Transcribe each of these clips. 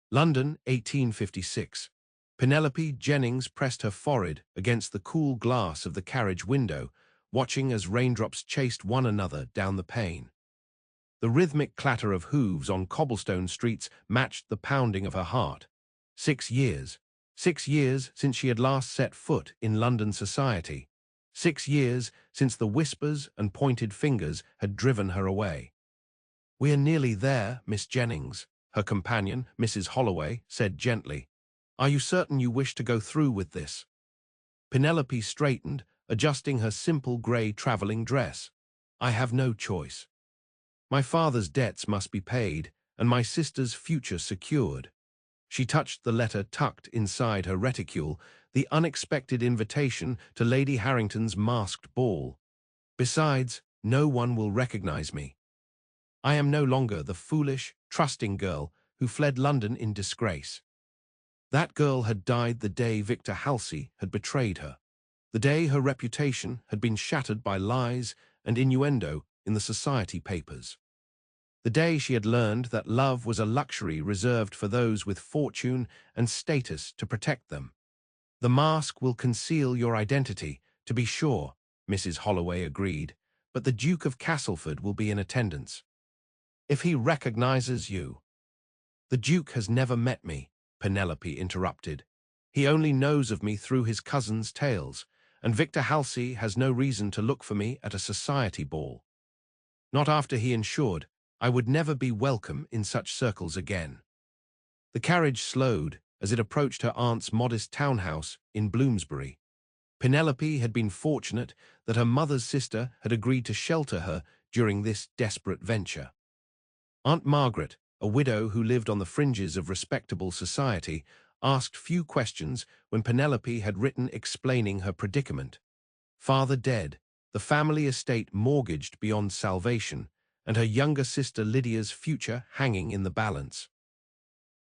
London, 1856. Penelope Jennings pressed her forehead against the cool glass of the carriage window, watching as raindrops chased one another down the pane. The rhythmic clatter of hooves on cobblestone streets matched the pounding of her heart. 6 years. 6 years since she had last set foot in London society. 6 years since the whispers and pointed fingers had driven her away. "We are nearly there, Miss Jennings," her companion, Mrs. Holloway, said gently. "Are you certain you wish to go through with this?" Penelope straightened, adjusting her simple grey travelling dress. "I have no choice. My father's debts must be paid, and my sister's future secured." She touched the letter tucked inside her reticule, the unexpected invitation to Lady Harrington's masked ball. "Besides, no one will recognize me. I am no longer the foolish, trusting girl who fled London in disgrace. That girl had died the day Victor Halsey had betrayed her, the day her reputation had been shattered by lies and innuendo in the society papers, the day she had learned that love was a luxury reserved for those with fortune and status to protect them. "The mask will conceal your identity, to be sure," Mrs. Holloway agreed, "but the Duke of Castleford will be in attendance. If he recognizes you—" "The Duke has never met me," Penelope interrupted. "He only knows of me through his cousin's tales, and Victor Halsey has no reason to look for me at a society ball. Not after he ensured I would never be welcome in such circles again." The carriage slowed as it approached her aunt's modest townhouse in Bloomsbury. Penelope had been fortunate that her mother's sister had agreed to shelter her during this desperate venture. Aunt Margaret, a widow who lived on the fringes of respectable society, asked few questions when Penelope had written explaining her predicament. Father dead, the family estate mortgaged beyond salvation, and her younger sister Lydia's future hanging in the balance.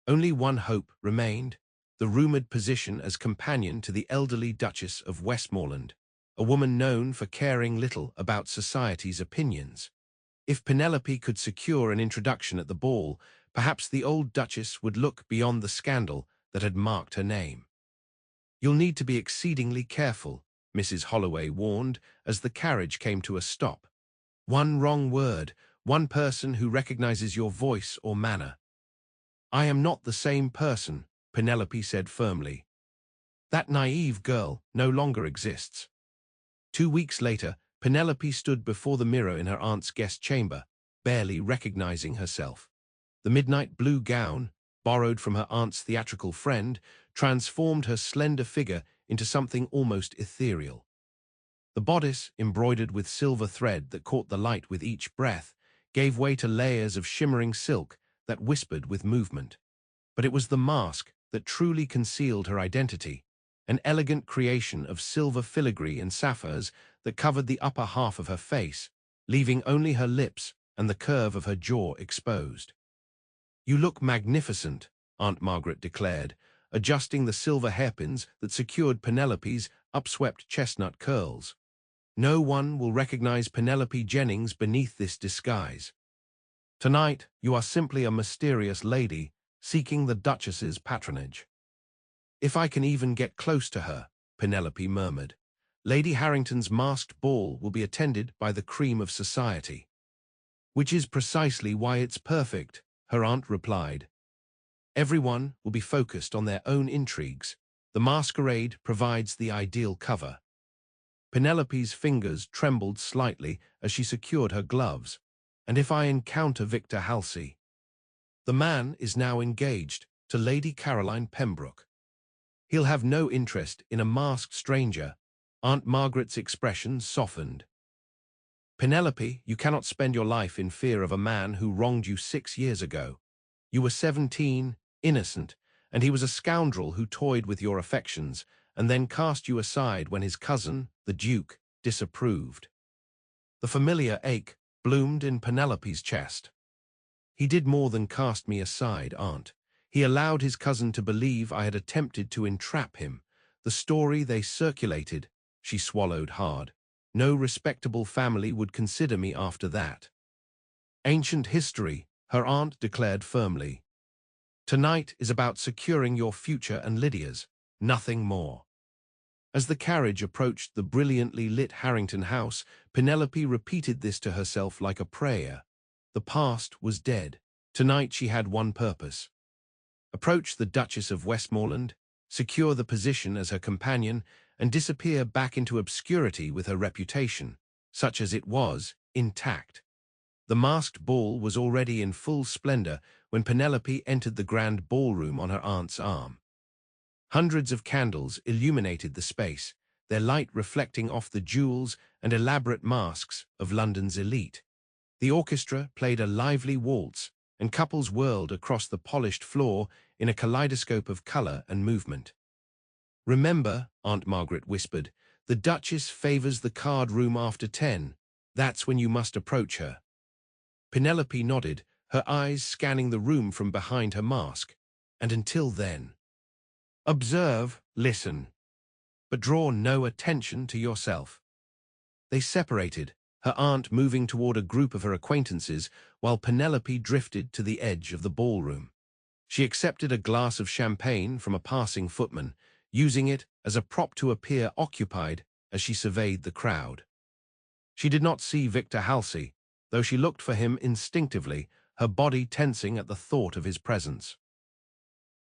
Only one hope remained, the rumoured position as companion to the elderly Duchess of Westmoreland, a woman known for caring little about society's opinions. If Penelope could secure an introduction at the ball, perhaps the old Duchess would look beyond the scandal that had marked her name. "You'll need to be exceedingly careful," Mrs. Holloway warned as the carriage came to a stop. "One wrong word, one person who recognizes your voice or manner—" "I am not the same person," Penelope said firmly. "That naive girl no longer exists." 2 weeks later, Penelope stood before the mirror in her aunt's guest chamber, barely recognizing herself. The midnight blue gown, borrowed from her aunt's theatrical friend, transformed her slender figure into something almost ethereal. The bodice, embroidered with silver thread that caught the light with each breath, gave way to layers of shimmering silk that whispered with movement. But it was the mask that truly concealed her identity, an elegant creation of silver filigree and sapphires that covered the upper half of her face, leaving only her lips and the curve of her jaw exposed. "You look magnificent," Aunt Margaret declared, adjusting the silver hairpins that secured Penelope's upswept chestnut curls. "No one will recognize Penelope Jennings beneath this disguise. Tonight, you are simply a mysterious lady seeking the Duchess's patronage." "If I can even get close to her," Penelope murmured. "Lady Harrington's masked ball will be attended by the cream of society." "Which is precisely why it's perfect," her aunt replied. "Everyone will be focused on their own intrigues. The masquerade provides the ideal cover." Penelope's fingers trembled slightly as she secured her gloves. "And if I encounter Victor Halsey?" "The man is now engaged to Lady Caroline Pembroke. He'll have no interest in a masked stranger." Aunt Margaret's expression softened. "Penelope, you cannot spend your life in fear of a man who wronged you 6 years ago. You were 17, innocent, and he was a scoundrel who toyed with your affections and then cast you aside when his cousin, the Duke, disapproved." The familiar ache bloomed in Penelope's chest. "He did more than cast me aside, Aunt. He allowed his cousin to believe I had attempted to entrap him. The story they circulated," she swallowed hard. "No respectable family would consider me after that." "Ancient history," her aunt declared firmly. Tonight is about securing your future and Lydia's, nothing more. As the carriage approached the brilliantly lit Harrington house, Penelope repeated this to herself like a prayer. The past was dead. Tonight she had one purpose: approach the Duchess of Westmoreland, secure the position as her companion, and disappear back into obscurity with her reputation, such as it was, intact. The masked ball was already in full splendor when Penelope entered the grand ballroom on her aunt's arm. Hundreds of candles illuminated the space, their light reflecting off the jewels and elaborate masks of London's elite. The orchestra played a lively waltz, and couples whirled across the polished floor in a kaleidoscope of color and movement. "Remember," Aunt Margaret whispered, "the Duchess favors the card room after 10. That's when you must approach her." Penelope nodded, her eyes scanning the room from behind her mask. "And until then, observe, listen, but draw no attention to yourself." They separated, her aunt moving toward a group of her acquaintances while Penelope drifted to the edge of the ballroom. She accepted a glass of champagne from a passing footman, using it as a prop to appear occupied as she surveyed the crowd. She did not see Victor Halsey, though she looked for him instinctively, her body tensing at the thought of his presence.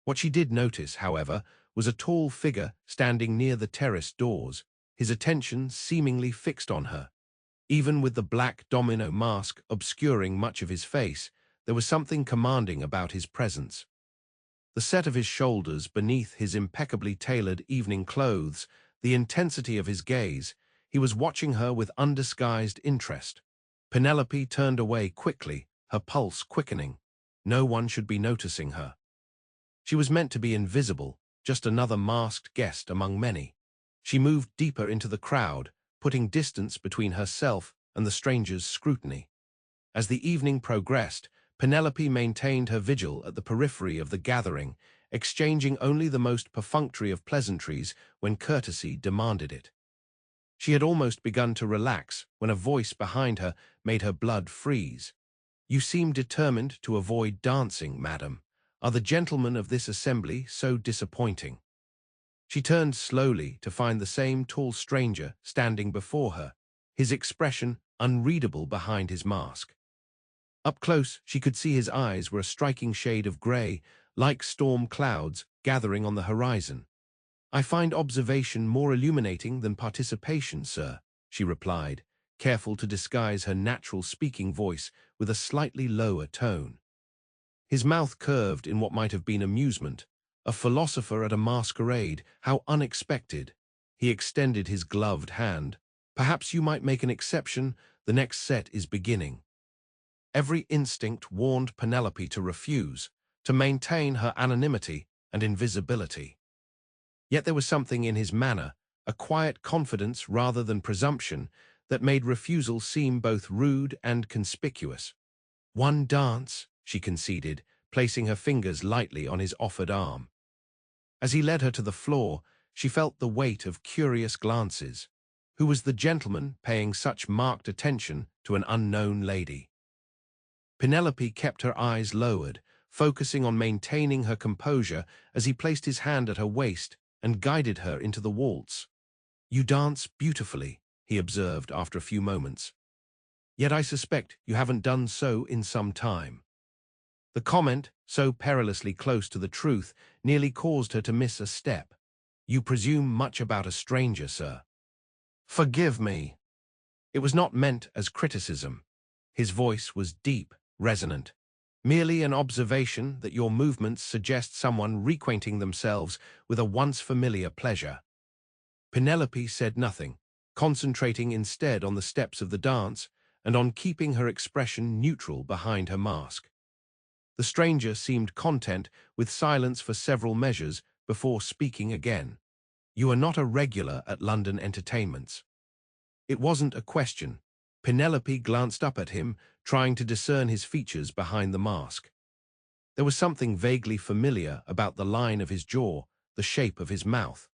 What she did notice, however, was a tall figure standing near the terrace doors, his attention seemingly fixed on her. Even with the black domino mask obscuring much of his face, there was something commanding about his presence. The set of his shoulders beneath his impeccably tailored evening clothes, the intensity of his gaze, he was watching her with undisguised interest. Penelope turned away quickly, her pulse quickening. No one should be noticing her. She was meant to be invisible, just another masked guest among many. She moved deeper into the crowd, putting distance between herself and the stranger's scrutiny. As the evening progressed, Penelope maintained her vigil at the periphery of the gathering, exchanging only the most perfunctory of pleasantries when courtesy demanded it. She had almost begun to relax when a voice behind her made her blood freeze. "You seem determined to avoid dancing, madam. Are the gentlemen of this assembly so disappointing?" She turned slowly to find the same tall stranger standing before her, his expression unreadable behind his mask. Up close, she could see his eyes were a striking shade of gray, like storm clouds gathering on the horizon. "I find observation more illuminating than participation, sir," she replied, careful to disguise her natural speaking voice with a slightly lower tone. His mouth curved in what might have been amusement. A philosopher at a masquerade, how unexpected. He extended his gloved hand. "Perhaps you might make an exception. The next set is beginning." Every instinct warned Penelope to refuse, to maintain her anonymity and invisibility. Yet there was something in his manner, a quiet confidence rather than presumption, that made refusal seem both rude and conspicuous. "One dance," she conceded, placing her fingers lightly on his offered arm. As he led her to the floor, she felt the weight of curious glances. Who was the gentleman paying such marked attention to an unknown lady? Penelope kept her eyes lowered, focusing on maintaining her composure as he placed his hand at her waist and guided her into the waltz. "You dance beautifully," he observed after a few moments. "Yet I suspect you haven't done so in some time." The comment, so perilously close to the truth, nearly caused her to miss a step. "You presume much about a stranger, sir." "Forgive me." It was not meant as criticism. His voice was deep, resonant. "Merely an observation that your movements suggest someone reacquainting themselves with a once familiar pleasure." Penelope said nothing, concentrating instead on the steps of the dance and on keeping her expression neutral behind her mask. The stranger seemed content with silence for several measures before speaking again. "You are not a regular at London entertainments." It wasn't a question. Penelope glanced up at him, trying to discern his features behind the mask. There was something vaguely familiar about the line of his jaw, the shape of his mouth.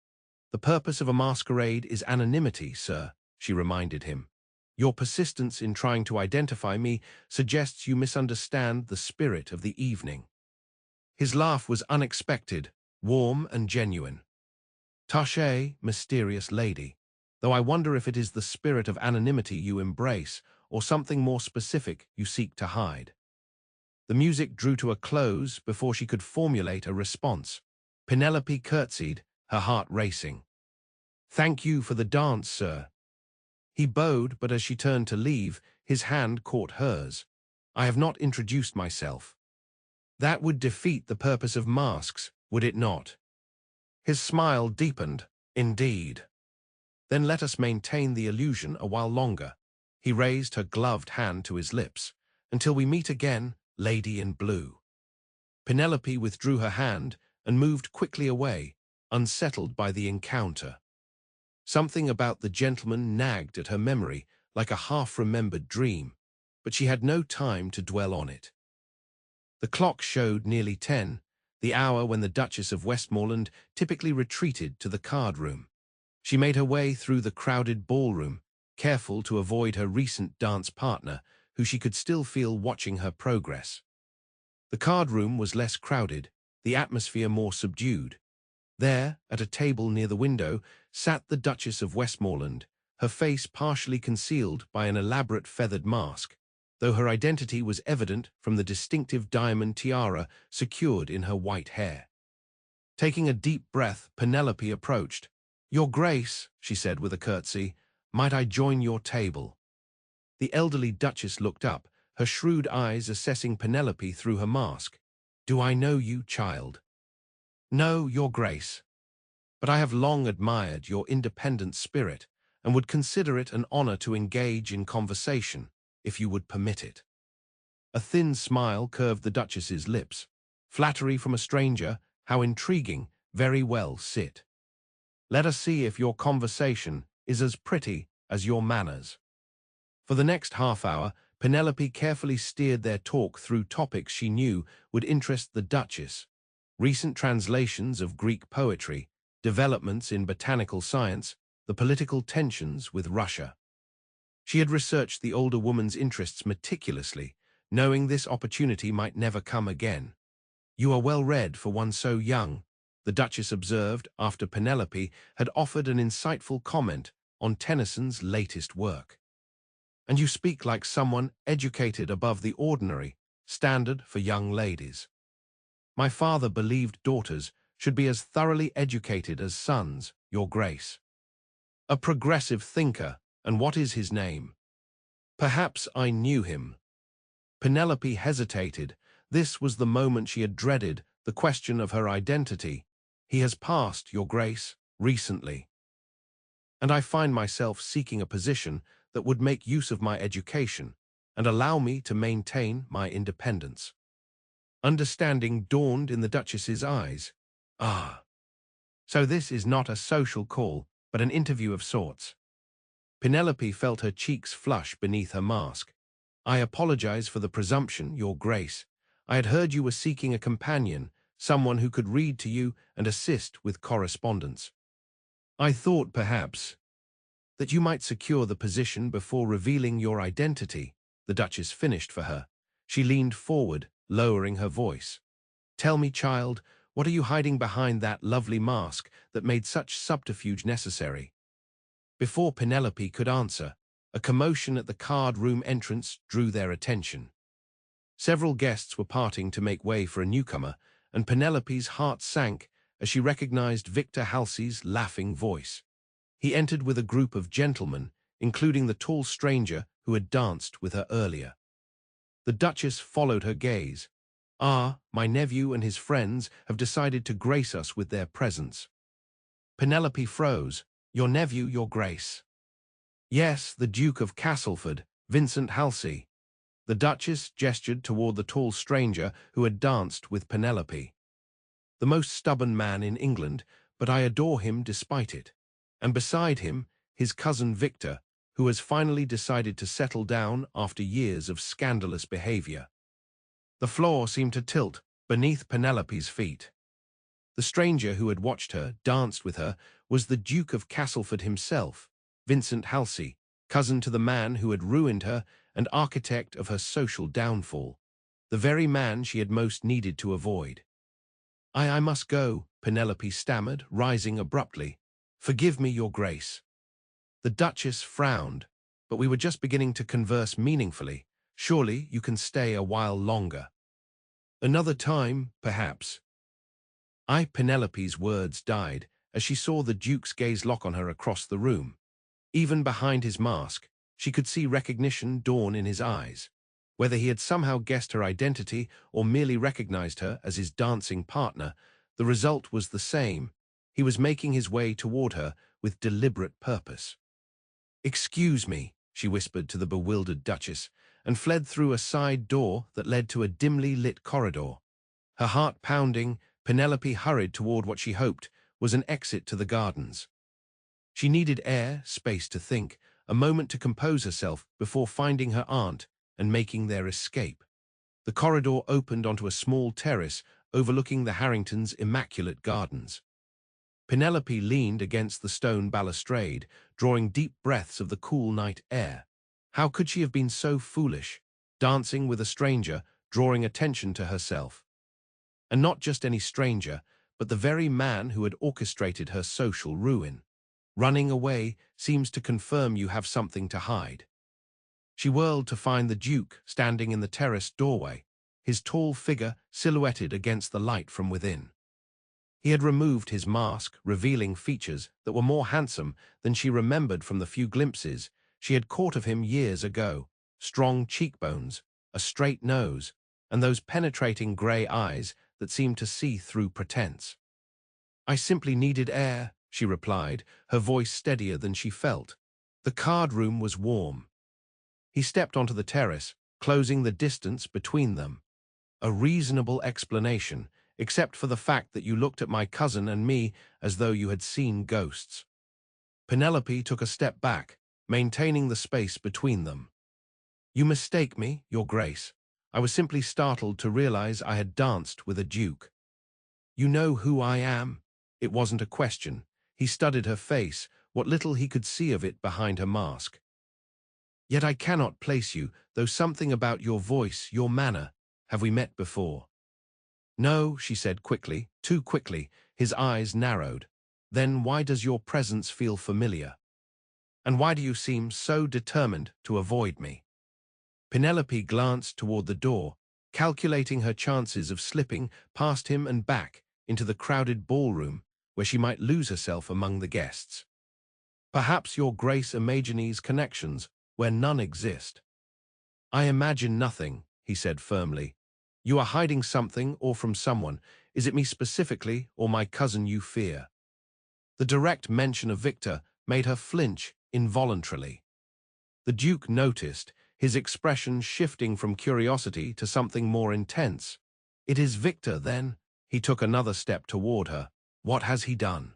"The purpose of a masquerade is anonymity, sir," she reminded him. "Your persistence in trying to identify me suggests you misunderstand the spirit of the evening." His laugh was unexpected, warm and genuine. "Touché, mysterious lady, though I wonder if it is the spirit of anonymity you embrace, or something more specific you seek to hide." The music drew to a close before she could formulate a response. Penelope curtsied, her heart racing. "Thank you for the dance, sir." He bowed, but as she turned to leave, his hand caught hers. "I have not introduced myself." "That would defeat the purpose of masks, would it not?" His smile deepened. "Indeed. Then let us maintain the illusion a while longer." He raised her gloved hand to his lips. "Until we meet again, lady in blue." Penelope withdrew her hand and moved quickly away, unsettled by the encounter. Something about the gentleman nagged at her memory like a half-remembered dream, but she had no time to dwell on it. The clock showed nearly 10, the hour when the Duchess of Westmoreland typically retreated to the card-room. She made her way through the crowded ballroom, careful to avoid her recent dance partner, who she could still feel watching her progress. The card-room was less crowded, the atmosphere more subdued. There, at a table near the window, sat the Duchess of Westmoreland, her face partially concealed by an elaborate feathered mask, though her identity was evident from the distinctive diamond tiara secured in her white hair. Taking a deep breath, Penelope approached. "Your Grace," she said with a curtsy, "might I join your table?" The elderly Duchess looked up, her shrewd eyes assessing Penelope through her mask. "Do I know you, child?" "No, your Grace. But I have long admired your independent spirit and would consider it an honor to engage in conversation, if you would permit it." A thin smile curved the Duchess's lips. "Flattery from a stranger, how intriguing, very well, sit. Let us see if your conversation is as pretty as your manners." For the next half-hour, Penelope carefully steered their talk through topics she knew would interest the Duchess: recent translations of Greek poetry, developments in botanical science, the political tensions with Russia. She had researched the older woman's interests meticulously, knowing this opportunity might never come again. "You are well read for one so young," the Duchess observed after Penelope had offered an insightful comment on Tennyson's latest work. "And you speak like someone educated above the ordinary standard for young ladies. My father believed daughters should be as thoroughly educated as sons, your Grace. A progressive thinker, and what is his name?" "Perhaps I knew him." Penelope hesitated. This was the moment she had dreaded, the question of her identity. "He has passed, your Grace, recently. And I find myself seeking a position that would make use of my education and allow me to maintain my independence." Understanding dawned in the Duchess's eyes. "Ah, so this is not a social call, but an interview of sorts." Penelope felt her cheeks flush beneath her mask. "I apologize for the presumption, your Grace. I had heard you were seeking a companion, someone who could read to you and assist with correspondence. I thought, perhaps, that you might secure the position before revealing your identity," the Duchess finished for her. She leaned forward, lowering her voice. "Tell me, child, what are you hiding behind that lovely mask that made such subterfuge necessary?" Before Penelope could answer, a commotion at the card-room entrance drew their attention. Several guests were parting to make way for a newcomer, and Penelope's heart sank as she recognized Victor Halsey's laughing voice. He entered with a group of gentlemen, including the tall stranger who had danced with her earlier. The Duchess followed her gaze. "Ah, my nephew and his friends have decided to grace us with their presence." Penelope froze. "Your nephew, your Grace?" "Yes, the Duke of Castleford, Vincent Halsey." The Duchess gestured toward the tall stranger who had danced with Penelope. "The most stubborn man in England, but I adore him despite it. And beside him, his cousin Victor, who has finally decided to settle down after years of scandalous behavior." The floor seemed to tilt beneath Penelope's feet. The stranger who had watched her, danced with her, was the Duke of Castleford himself, Vincent Halsey, cousin to the man who had ruined her and architect of her social downfall, the very man she had most needed to avoid. I must go, Penelope stammered, rising abruptly. Forgive me, your grace. The Duchess frowned, but we were just beginning to converse meaningfully. Surely you can stay a while longer. Another time, perhaps. Penelope's words died as she saw the Duke's gaze lock on her across the room. Even behind his mask, she could see recognition dawn in his eyes. Whether he had somehow guessed her identity or merely recognized her as his dancing partner, the result was the same. He was making his way toward her with deliberate purpose. "Excuse me," she whispered to the bewildered Duchess, and fled through a side door that led to a dimly lit corridor. Her heart pounding, Penelope hurried toward what she hoped was an exit to the gardens. She needed air, space to think, a moment to compose herself before finding her aunt and making their escape. The corridor opened onto a small terrace overlooking the Harringtons' immaculate gardens. Penelope leaned against the stone balustrade, drawing deep breaths of the cool night air. How could she have been so foolish, dancing with a stranger, drawing attention to herself? And not just any stranger, but the very man who had orchestrated her social ruin. Running away seems to confirm you have something to hide. She whirled to find the Duke standing in the terrace doorway, his tall figure silhouetted against the light from within. He had removed his mask, revealing features that were more handsome than she remembered from the few glimpses she had caught of him years ago. Strong cheekbones, a straight nose, and those penetrating grey eyes that seemed to see through pretense. "I simply needed air," she replied, her voice steadier than she felt. The card room was warm. He stepped onto the terrace, closing the distance between them. "A reasonable explanation, except for the fact that you looked at my cousin and me as though you had seen ghosts." Penelope took a step back, maintaining the space between them. "You mistake me, your grace. I was simply startled to realize I had danced with a duke." "You know who I am?" It wasn't a question. He studied her face, what little he could see of it behind her mask. "Yet I cannot place you, though something about your voice, your manner. Have we met before?" "No," she said quickly, too quickly. His eyes narrowed. "Then why does your presence feel familiar? And why do you seem so determined to avoid me?" Penelope glanced toward the door, calculating her chances of slipping past him and back into the crowded ballroom where she might lose herself among the guests. "Perhaps your grace imagines connections where none exist." "I imagine nothing," he said firmly. "You are hiding something or from someone. Is it me specifically or my cousin you fear?" The direct mention of Victor made her flinch involuntarily. The Duke noticed, his expression shifting from curiosity to something more intense. "It is Victor, then?" He took another step toward her. "What has he done?"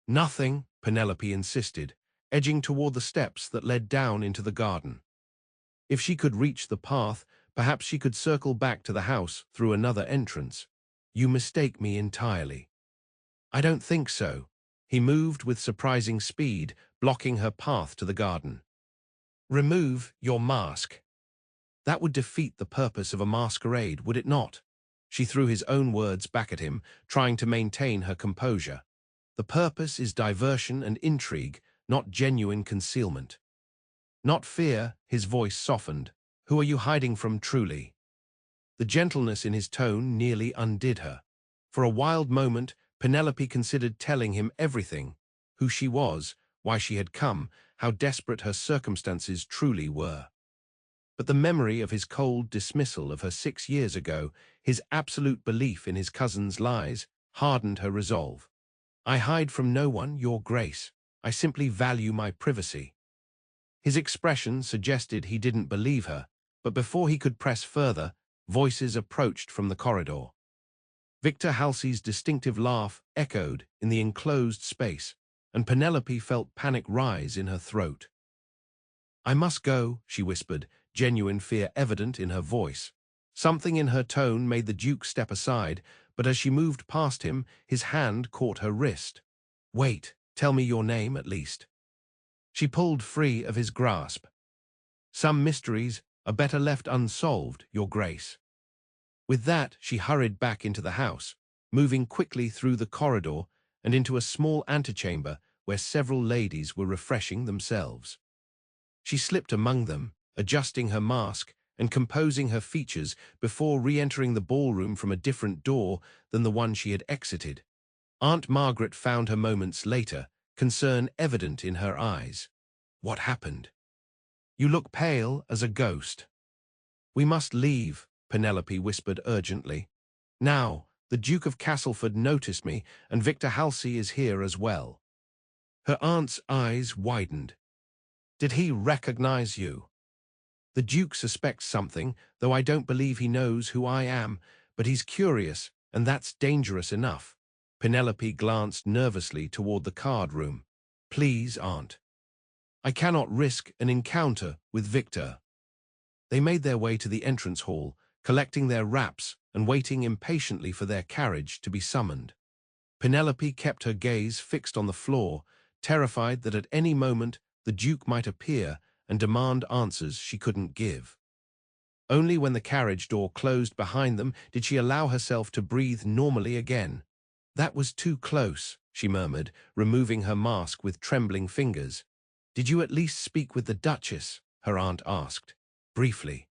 "Nothing," Penelope insisted, edging toward the steps that led down into the garden. If she could reach the path, perhaps she could circle back to the house through another entrance. "You mistake me entirely." "I don't think so." He moved with surprising speed, blocking her path to the garden. "Remove your mask." "That would defeat the purpose of a masquerade, would it not?" She threw his own words back at him, trying to maintain her composure. "The purpose is diversion and intrigue, not genuine concealment." "Not fear," his voice softened. "Who are you hiding from truly?" The gentleness in his tone nearly undid her. For a wild moment, Penelope considered telling him everything: who she was, why she had come, how desperate her circumstances truly were. But the memory of his cold dismissal of her 6 years ago, his absolute belief in his cousin's lies, hardened her resolve. "I hide from no one, your grace. I simply value my privacy." His expression suggested he didn't believe her, but before he could press further, voices approached from the corridor. Victor Halsey's distinctive laugh echoed in the enclosed space, and Penelope felt panic rise in her throat. "I must go," she whispered, genuine fear evident in her voice. Something in her tone made the Duke step aside, but as she moved past him, his hand caught her wrist. "Wait, tell me your name at least." She pulled free of his grasp. "Some mysteries are better left unsolved, your grace." With that, she hurried back into the house, moving quickly through the corridor and into a small antechamber where several ladies were refreshing themselves. She slipped among them, adjusting her mask and composing her features before re-entering the ballroom from a different door than the one she had exited. Aunt Margaret found her moments later, concern evident in her eyes. "What happened? You look pale as a ghost." "We must leave," Penelope whispered urgently. "Now, the Duke of Castleford noticed me, and Victor Halsey is here as well." Her aunt's eyes widened. "Did he recognize you?" "The Duke suspects something, though I don't believe he knows who I am, but he's curious, and that's dangerous enough." Penelope glanced nervously toward the card room. "Please, Aunt. I cannot risk an encounter with Victor." They made their way to the entrance hall, collecting their wraps and waiting impatiently for their carriage to be summoned. Penelope kept her gaze fixed on the floor, terrified that at any moment the Duke might appear and demand answers she couldn't give. Only when the carriage door closed behind them did she allow herself to breathe normally again. "That was too close," she murmured, removing her mask with trembling fingers. "Did you at least speak with the Duchess?" her aunt asked, briefly.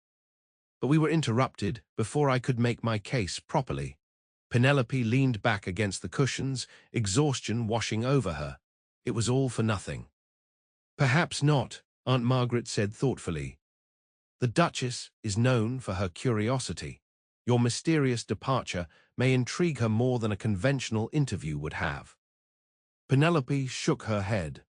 "But we were interrupted before I could make my case properly." Penelope leaned back against the cushions, exhaustion washing over her. It was all for nothing. "Perhaps not," Aunt Margaret said thoughtfully. "The Duchess is known for her curiosity. Your mysterious departure may intrigue her more than a conventional interview would have." Penelope shook her head.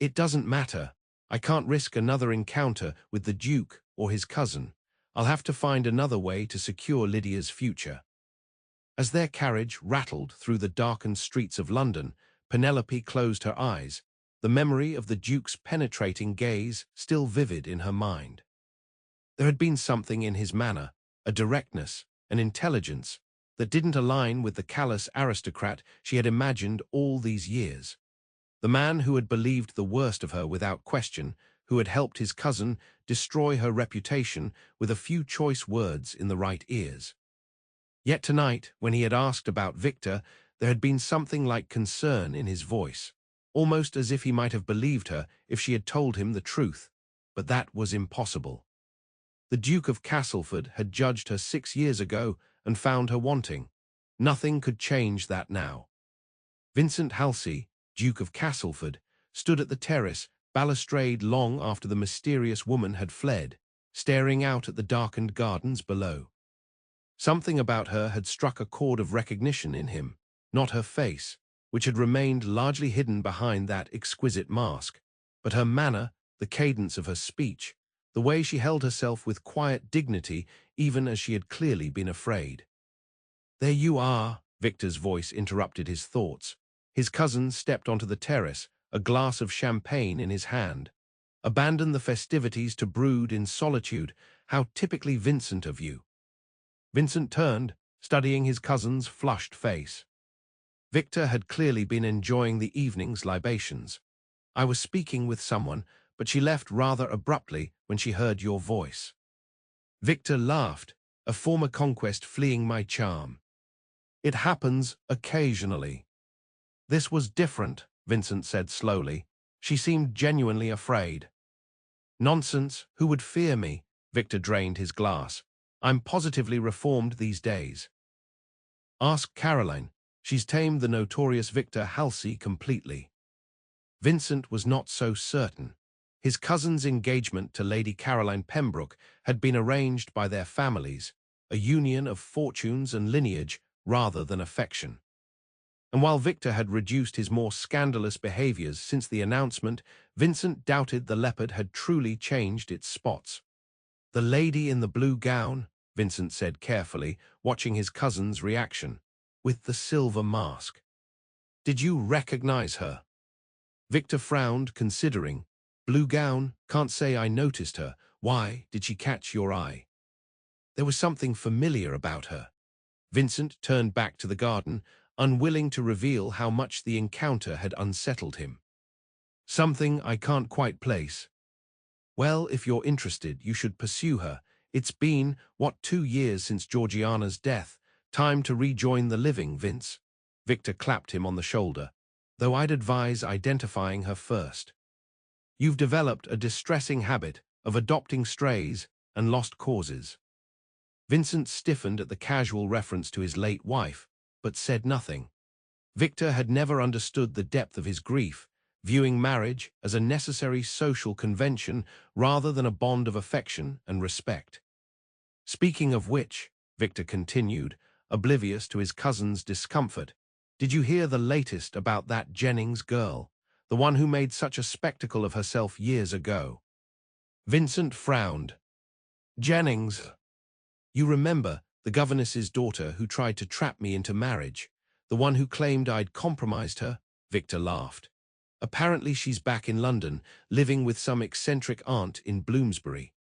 "It doesn't matter. I can't risk another encounter with the Duke or his cousin. I'll have to find another way to secure Lydia's future." As their carriage rattled through the darkened streets of London, Penelope closed her eyes, the memory of the Duke's penetrating gaze still vivid in her mind. There had been something in his manner, a directness, an intelligence, that didn't align with the callous aristocrat she had imagined all these years. The man who had believed the worst of her without question, who had helped his cousin destroy her reputation with a few choice words in the right ears. Yet tonight, when he had asked about Victor, there had been something like concern in his voice, almost as if he might have believed her if she had told him the truth. But that was impossible. The Duke of Castleford had judged her 6 years ago and found her wanting. Nothing could change that now. Vincent Halsey, Duke of Castleford, stood at the terrace, balustrade long after the mysterious woman had fled, staring out at the darkened gardens below. Something about her had struck a chord of recognition in him, not her face, which had remained largely hidden behind that exquisite mask, but her manner, the cadence of her speech, the way she held herself with quiet dignity even as she had clearly been afraid. "There you are," Victor's voice interrupted his thoughts. His cousin stepped onto the terrace, a glass of champagne in his hand. "Abandon the festivities to brood in solitude. How typically Vincent of you." Vincent turned, studying his cousin's flushed face. Victor had clearly been enjoying the evening's libations. "I was speaking with someone, but she left rather abruptly when she heard your voice." Victor laughed, a former conquest fleeing my charm. "It happens occasionally." "This was different," Vincent said slowly. "She seemed genuinely afraid." "Nonsense, who would fear me?" Victor drained his glass. "I'm positively reformed these days. Ask Caroline. She's tamed the notorious Victor Halsey completely." Vincent was not so certain. His cousin's engagement to Lady Caroline Pembroke had been arranged by their families, a union of fortunes and lineage rather than affection. And while Victor had reduced his more scandalous behaviors since the announcement, Vincent doubted the leopard had truly changed its spots. "The lady in the blue gown," Vincent said carefully, watching his cousin's reaction, "with the silver mask. Did you recognize her?" Victor frowned, considering. "Blue gown, can't say I noticed her. Why did she catch your eye?" There was something familiar about her. Vincent turned back to the garden, unwilling to reveal how much the encounter had unsettled him. "Something I can't quite place." "Well, if you're interested, you should pursue her. It's been, 2 years since Georgiana's death. Time to rejoin the living, Vince. Victor clapped him on the shoulder, though I'd advise identifying her first. You've developed a distressing habit of adopting strays and lost causes. Vincent stiffened at the casual reference to his late wife, but said nothing. Victor had never understood the depth of his grief, viewing marriage as a necessary social convention rather than a bond of affection and respect. Speaking of which, Victor continued, oblivious to his cousin's discomfort, did you hear the latest about that Jennings girl, the one who made such a spectacle of herself years ago? Vincent frowned. Jennings. You remember, the governess's daughter who tried to trap me into marriage, the one who claimed I'd compromised her? Victor laughed. Apparently she's back in London, living with some eccentric aunt in Bloomsbury.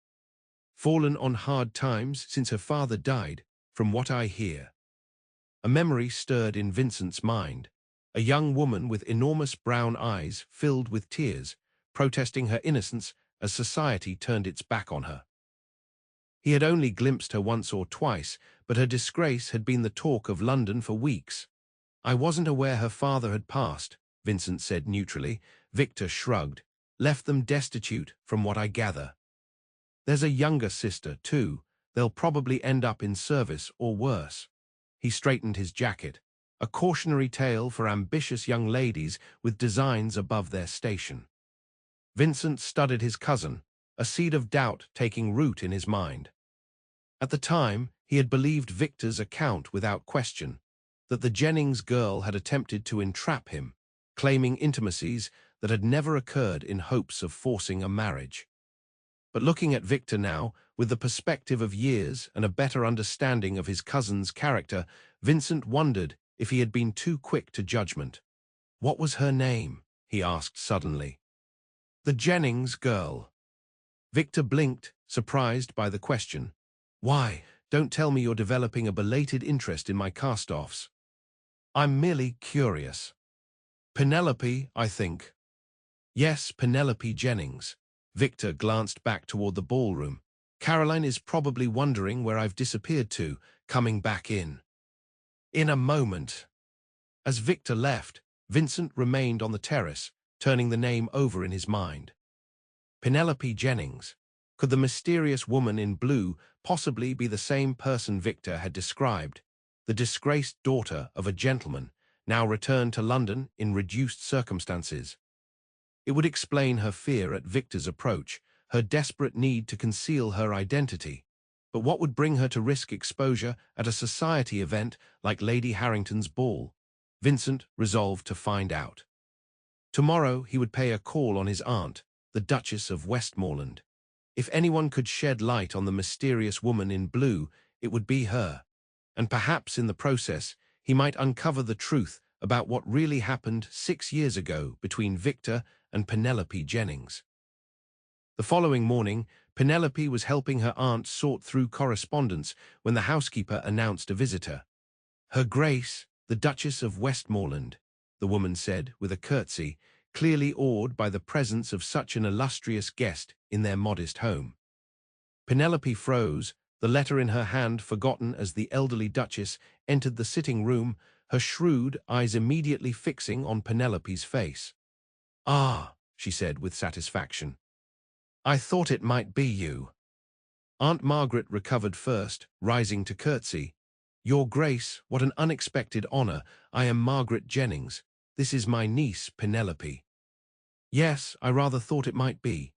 Fallen on hard times since her father died, from what I hear. A memory stirred in Vincent's mind. A young woman with enormous brown eyes filled with tears, protesting her innocence as society turned its back on her. He had only glimpsed her once or twice, but her disgrace had been the talk of London for weeks. I wasn't aware her father had passed, Vincent said neutrally. Victor shrugged. Left them destitute, from what I gather. There's a younger sister, too. They'll probably end up in service or worse. He straightened his jacket. A cautionary tale for ambitious young ladies with designs above their station. Vincent studied his cousin, a seed of doubt taking root in his mind. At the time, he had believed Victor's account without question, that the Jennings girl had attempted to entrap him, claiming intimacies that had never occurred in hopes of forcing a marriage. But looking at Victor now, with the perspective of years and a better understanding of his cousin's character, Vincent wondered if he had been too quick to judgment. What was her name? He asked suddenly. The Jennings girl. Victor blinked, surprised by the question. Why, don't tell me you're developing a belated interest in my cast-offs. I'm merely curious. Penelope, I think. Yes, Penelope Jennings. Victor glanced back toward the ballroom. Caroline is probably wondering where I've disappeared to, coming back in. In a moment. As Victor left, Vincent remained on the terrace, turning the name over in his mind. Penelope Jennings. Could the mysterious woman in blue possibly be the same person Victor had described, the disgraced daughter of a gentleman, now returned to London in reduced circumstances? It would explain her fear at Victor's approach, her desperate need to conceal her identity. But what would bring her to risk exposure at a society event like Lady Harrington's ball? Vincent resolved to find out. Tomorrow he would pay a call on his aunt, the Duchess of Westmoreland. If anyone could shed light on the mysterious woman in blue, it would be her. And perhaps in the process, he might uncover the truth about what really happened 6 years ago between Victor and Penelope Jennings. The following morning, Penelope was helping her aunt sort through correspondence when the housekeeper announced a visitor. Her Grace, the Duchess of Westmoreland, the woman said with a curtsy, clearly awed by the presence of such an illustrious guest in their modest home. Penelope froze, the letter in her hand forgotten as the elderly Duchess entered the sitting room, her shrewd eyes immediately fixing on Penelope's face. Ah, she said with satisfaction. I thought it might be you. Aunt Margaret recovered first, rising to curtsy. Your Grace, what an unexpected honor. I am Margaret Jennings. This is my niece, Penelope. Yes, I rather thought it might be.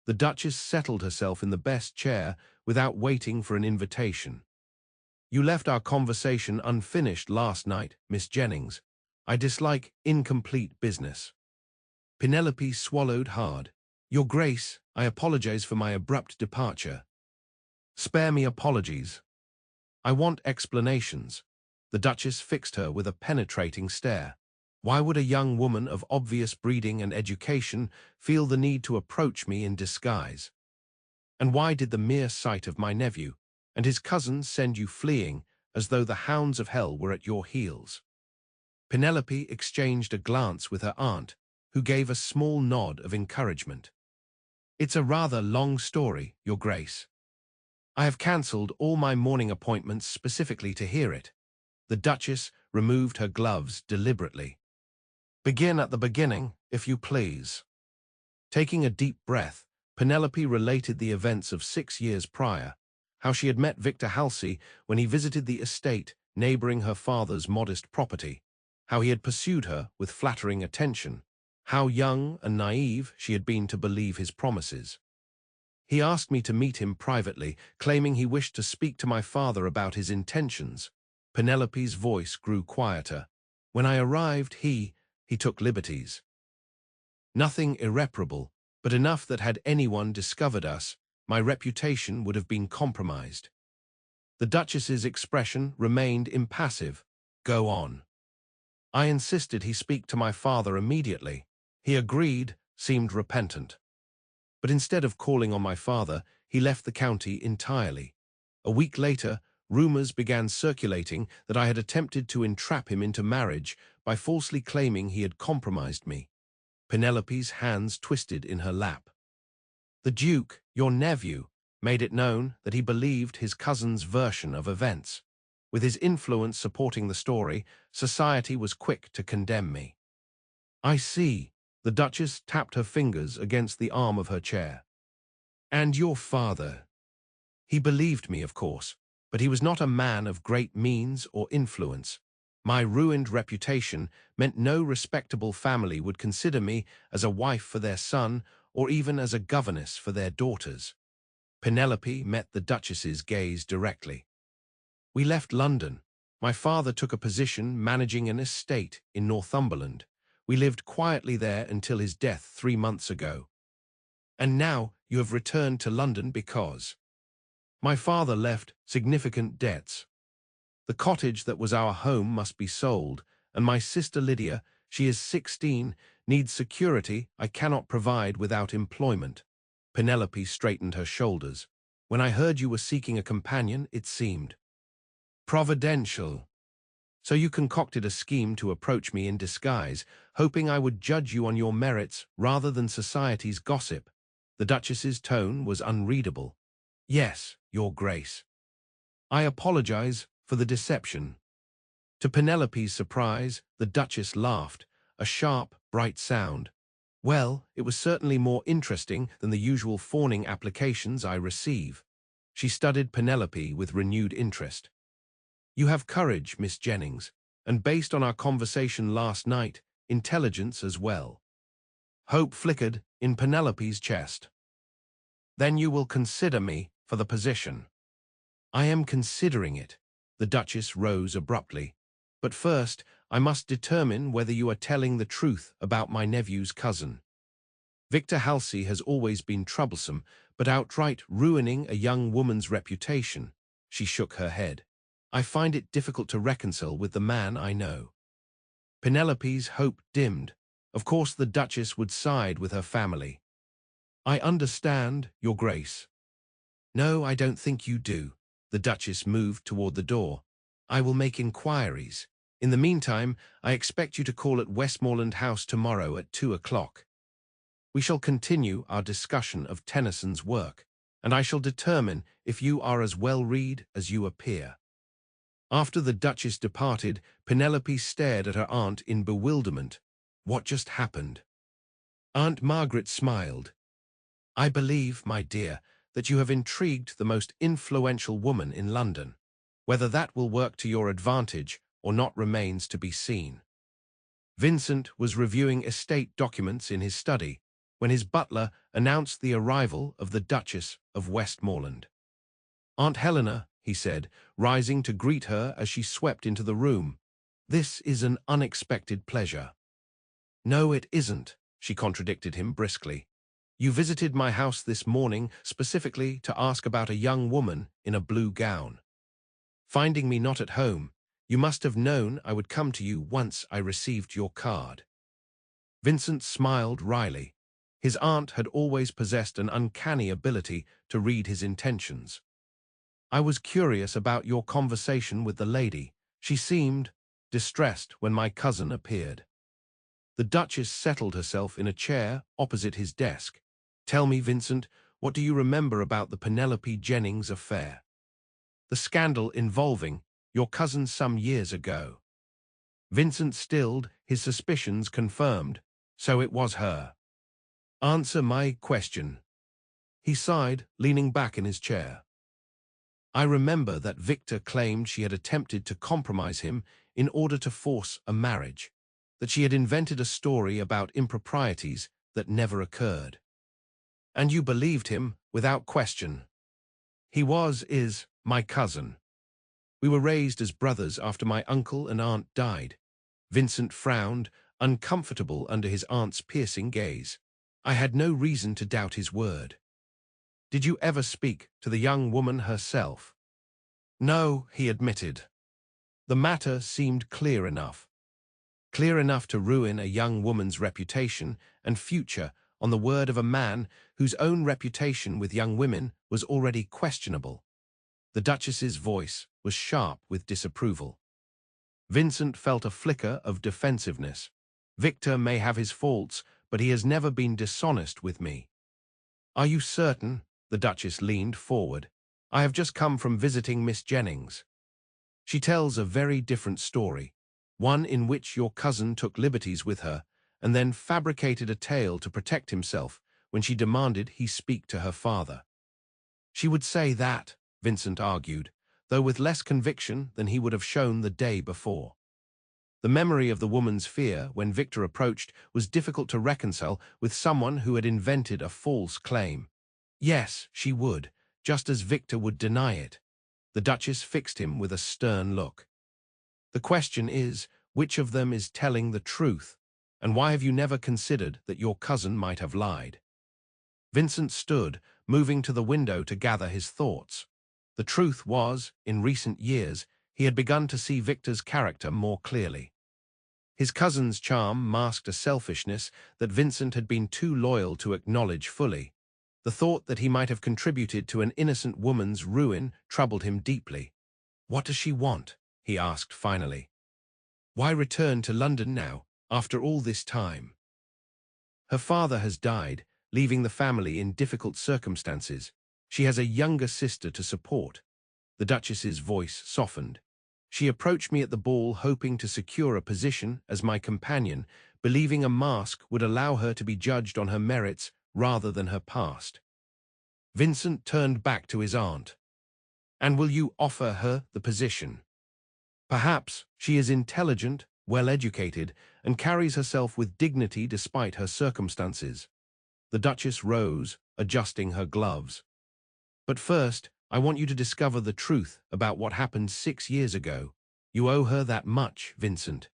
The Duchess settled herself in the best chair without waiting for an invitation. You left our conversation unfinished last night, Miss Jennings. I dislike incomplete business. Penelope swallowed hard. Your Grace, I apologize for my abrupt departure. Spare me apologies. I want explanations. The Duchess fixed her with a penetrating stare. Why would a young woman of obvious breeding and education feel the need to approach me in disguise? And why did the mere sight of my nephew and his cousin send you fleeing as though the hounds of hell were at your heels? Penelope exchanged a glance with her aunt, who gave a small nod of encouragement. It's a rather long story, Your Grace. I have cancelled all my morning appointments specifically to hear it. The Duchess removed her gloves deliberately. "Begin at the beginning, if you please." Taking a deep breath, Penelope related the events of 6 years prior, how she had met Victor Halsey when he visited the estate neighboring her father's modest property, how he had pursued her with flattering attention, how young and naive she had been to believe his promises. "He asked me to meet him privately, claiming he wished to speak to my father about his intentions." Penelope's voice grew quieter. "When I arrived, he took liberties. Nothing irreparable, but enough that had anyone discovered us, my reputation would have been compromised." The Duchess's expression remained impassive. "Go on." "I insisted he speak to my father immediately. He agreed, seemed repentant. But instead of calling on my father, he left the county entirely. A week later, rumors began circulating that I had attempted to entrap him into marriage by falsely claiming he had compromised me." Penelope's hands twisted in her lap. "The Duke, your nephew, made it known that he believed his cousin's version of events. With his influence supporting the story, society was quick to condemn me." "I see." The Duchess tapped her fingers against the arm of her chair. "And your father? He believed me, of course, but he was not a man of great means or influence. My ruined reputation meant no respectable family would consider me as a wife for their son or even as a governess for their daughters." Penelope met the Duchess's gaze directly. "We left London. My father took a position managing an estate in Northumberland. We lived quietly there until his death 3 months ago. And now you have returned to London because—" "My father left significant debts. The cottage that was our home must be sold, and my sister Lydia, she is 16, needs security I cannot provide without employment." Penelope straightened her shoulders. "When I heard you were seeking a companion, it seemed providential. So you concocted a scheme to approach me in disguise, hoping I would judge you on your merits rather than society's gossip." The Duchess's tone was unreadable. "Yes, Your Grace. I apologize for the deception." To Penelope's surprise, the Duchess laughed, a sharp, bright sound. "Well, it was certainly more interesting than the usual fawning applications I receive." She studied Penelope with renewed interest. "You have courage, Miss Jennings, and based on our conversation last night, intelligence as well." Hope flickered in Penelope's chest. "Then you will consider me for the position." "I am considering it." The Duchess rose abruptly. "But first, I must determine whether you are telling the truth about my nephew's cousin. Victor Halsey has always been troublesome, but outright ruining a young woman's reputation." She shook her head. "I find it difficult to reconcile with the man I know." Penelope's hope dimmed. Of course the Duchess would side with her family. "I understand, Your Grace." "No, I don't think you do." The Duchess moved toward the door. "I will make inquiries. In the meantime, I expect you to call at Westmoreland House tomorrow at 2 o'clock. We shall continue our discussion of Tennyson's work, and I shall determine if you are as well-read as you appear." After the Duchess departed, Penelope stared at her aunt in bewilderment. What just happened? Aunt Margaret smiled. "I believe, my dear, that you have intrigued the most influential woman in London. Whether that will work to your advantage or not remains to be seen." Vincent was reviewing estate documents in his study when his butler announced the arrival of the Duchess of Westmoreland. "Aunt Helena," he said, rising to greet her as she swept into the room, "this is an unexpected pleasure." "No, it isn't," she contradicted him briskly. "You visited my house this morning specifically to ask about a young woman in a blue gown. Finding me not at home, you must have known I would come to you once I received your card." Vincent smiled wryly. His aunt had always possessed an uncanny ability to read his intentions. "I was curious about your conversation with the lady. She seemed distressed when my cousin appeared." The Duchess settled herself in a chair opposite his desk. "Tell me, Vincent, what do you remember about the Penelope Jennings affair?" "The scandal involving your cousin some years ago. Vincent stilled, his suspicions confirmed. So it was her. Answer my question. He sighed, leaning back in his chair. I remember that Victor claimed she had attempted to compromise him in order to force a marriage, that she had invented a story about improprieties that never occurred. And you believed him without question. He is, my cousin. We were raised as brothers after my uncle and aunt died. Vincent frowned, uncomfortable under his aunt's piercing gaze. I had no reason to doubt his word. Did you ever speak to the young woman herself? No, he admitted. The matter seemed clear enough. Clear enough to ruin a young woman's reputation and future on the word of a man whose own reputation with young women was already questionable. The Duchess's voice was sharp with disapproval. Vincent felt a flicker of defensiveness. Victor may have his faults, but he has never been dishonest with me. Are you certain? The Duchess leaned forward. I have just come from visiting Miss Jennings. She tells a very different story, one in which your cousin took liberties with her and then fabricated a tale to protect himself when she demanded he speak to her father. She would say that, Vincent argued, though with less conviction than he would have shown the day before. The memory of the woman's fear when Victor approached was difficult to reconcile with someone who had invented a false claim. Yes, she would, just as Victor would deny it. The Duchess fixed him with a stern look. The question is, which of them is telling the truth, and why have you never considered that your cousin might have lied? Vincent stood, moving to the window to gather his thoughts. The truth was, in recent years, he had begun to see Victor's character more clearly. His cousin's charm masked a selfishness that Vincent had been too loyal to acknowledge fully. The thought that he might have contributed to an innocent woman's ruin troubled him deeply. What does she want? He asked finally. Why return to London now, after all this time? Her father has died, leaving the family in difficult circumstances. She has a younger sister to support. The Duchess's voice softened. She approached me at the ball hoping to secure a position as my companion, believing a mask would allow her to be judged on her merits rather than her past. Vincent turned back to his aunt. And will you offer her the position? Perhaps. She is intelligent, well-educated, and carries herself with dignity despite her circumstances. The Duchess rose, adjusting her gloves. But first, I want you to discover the truth about what happened 6 years ago. You owe her that much, Vincent.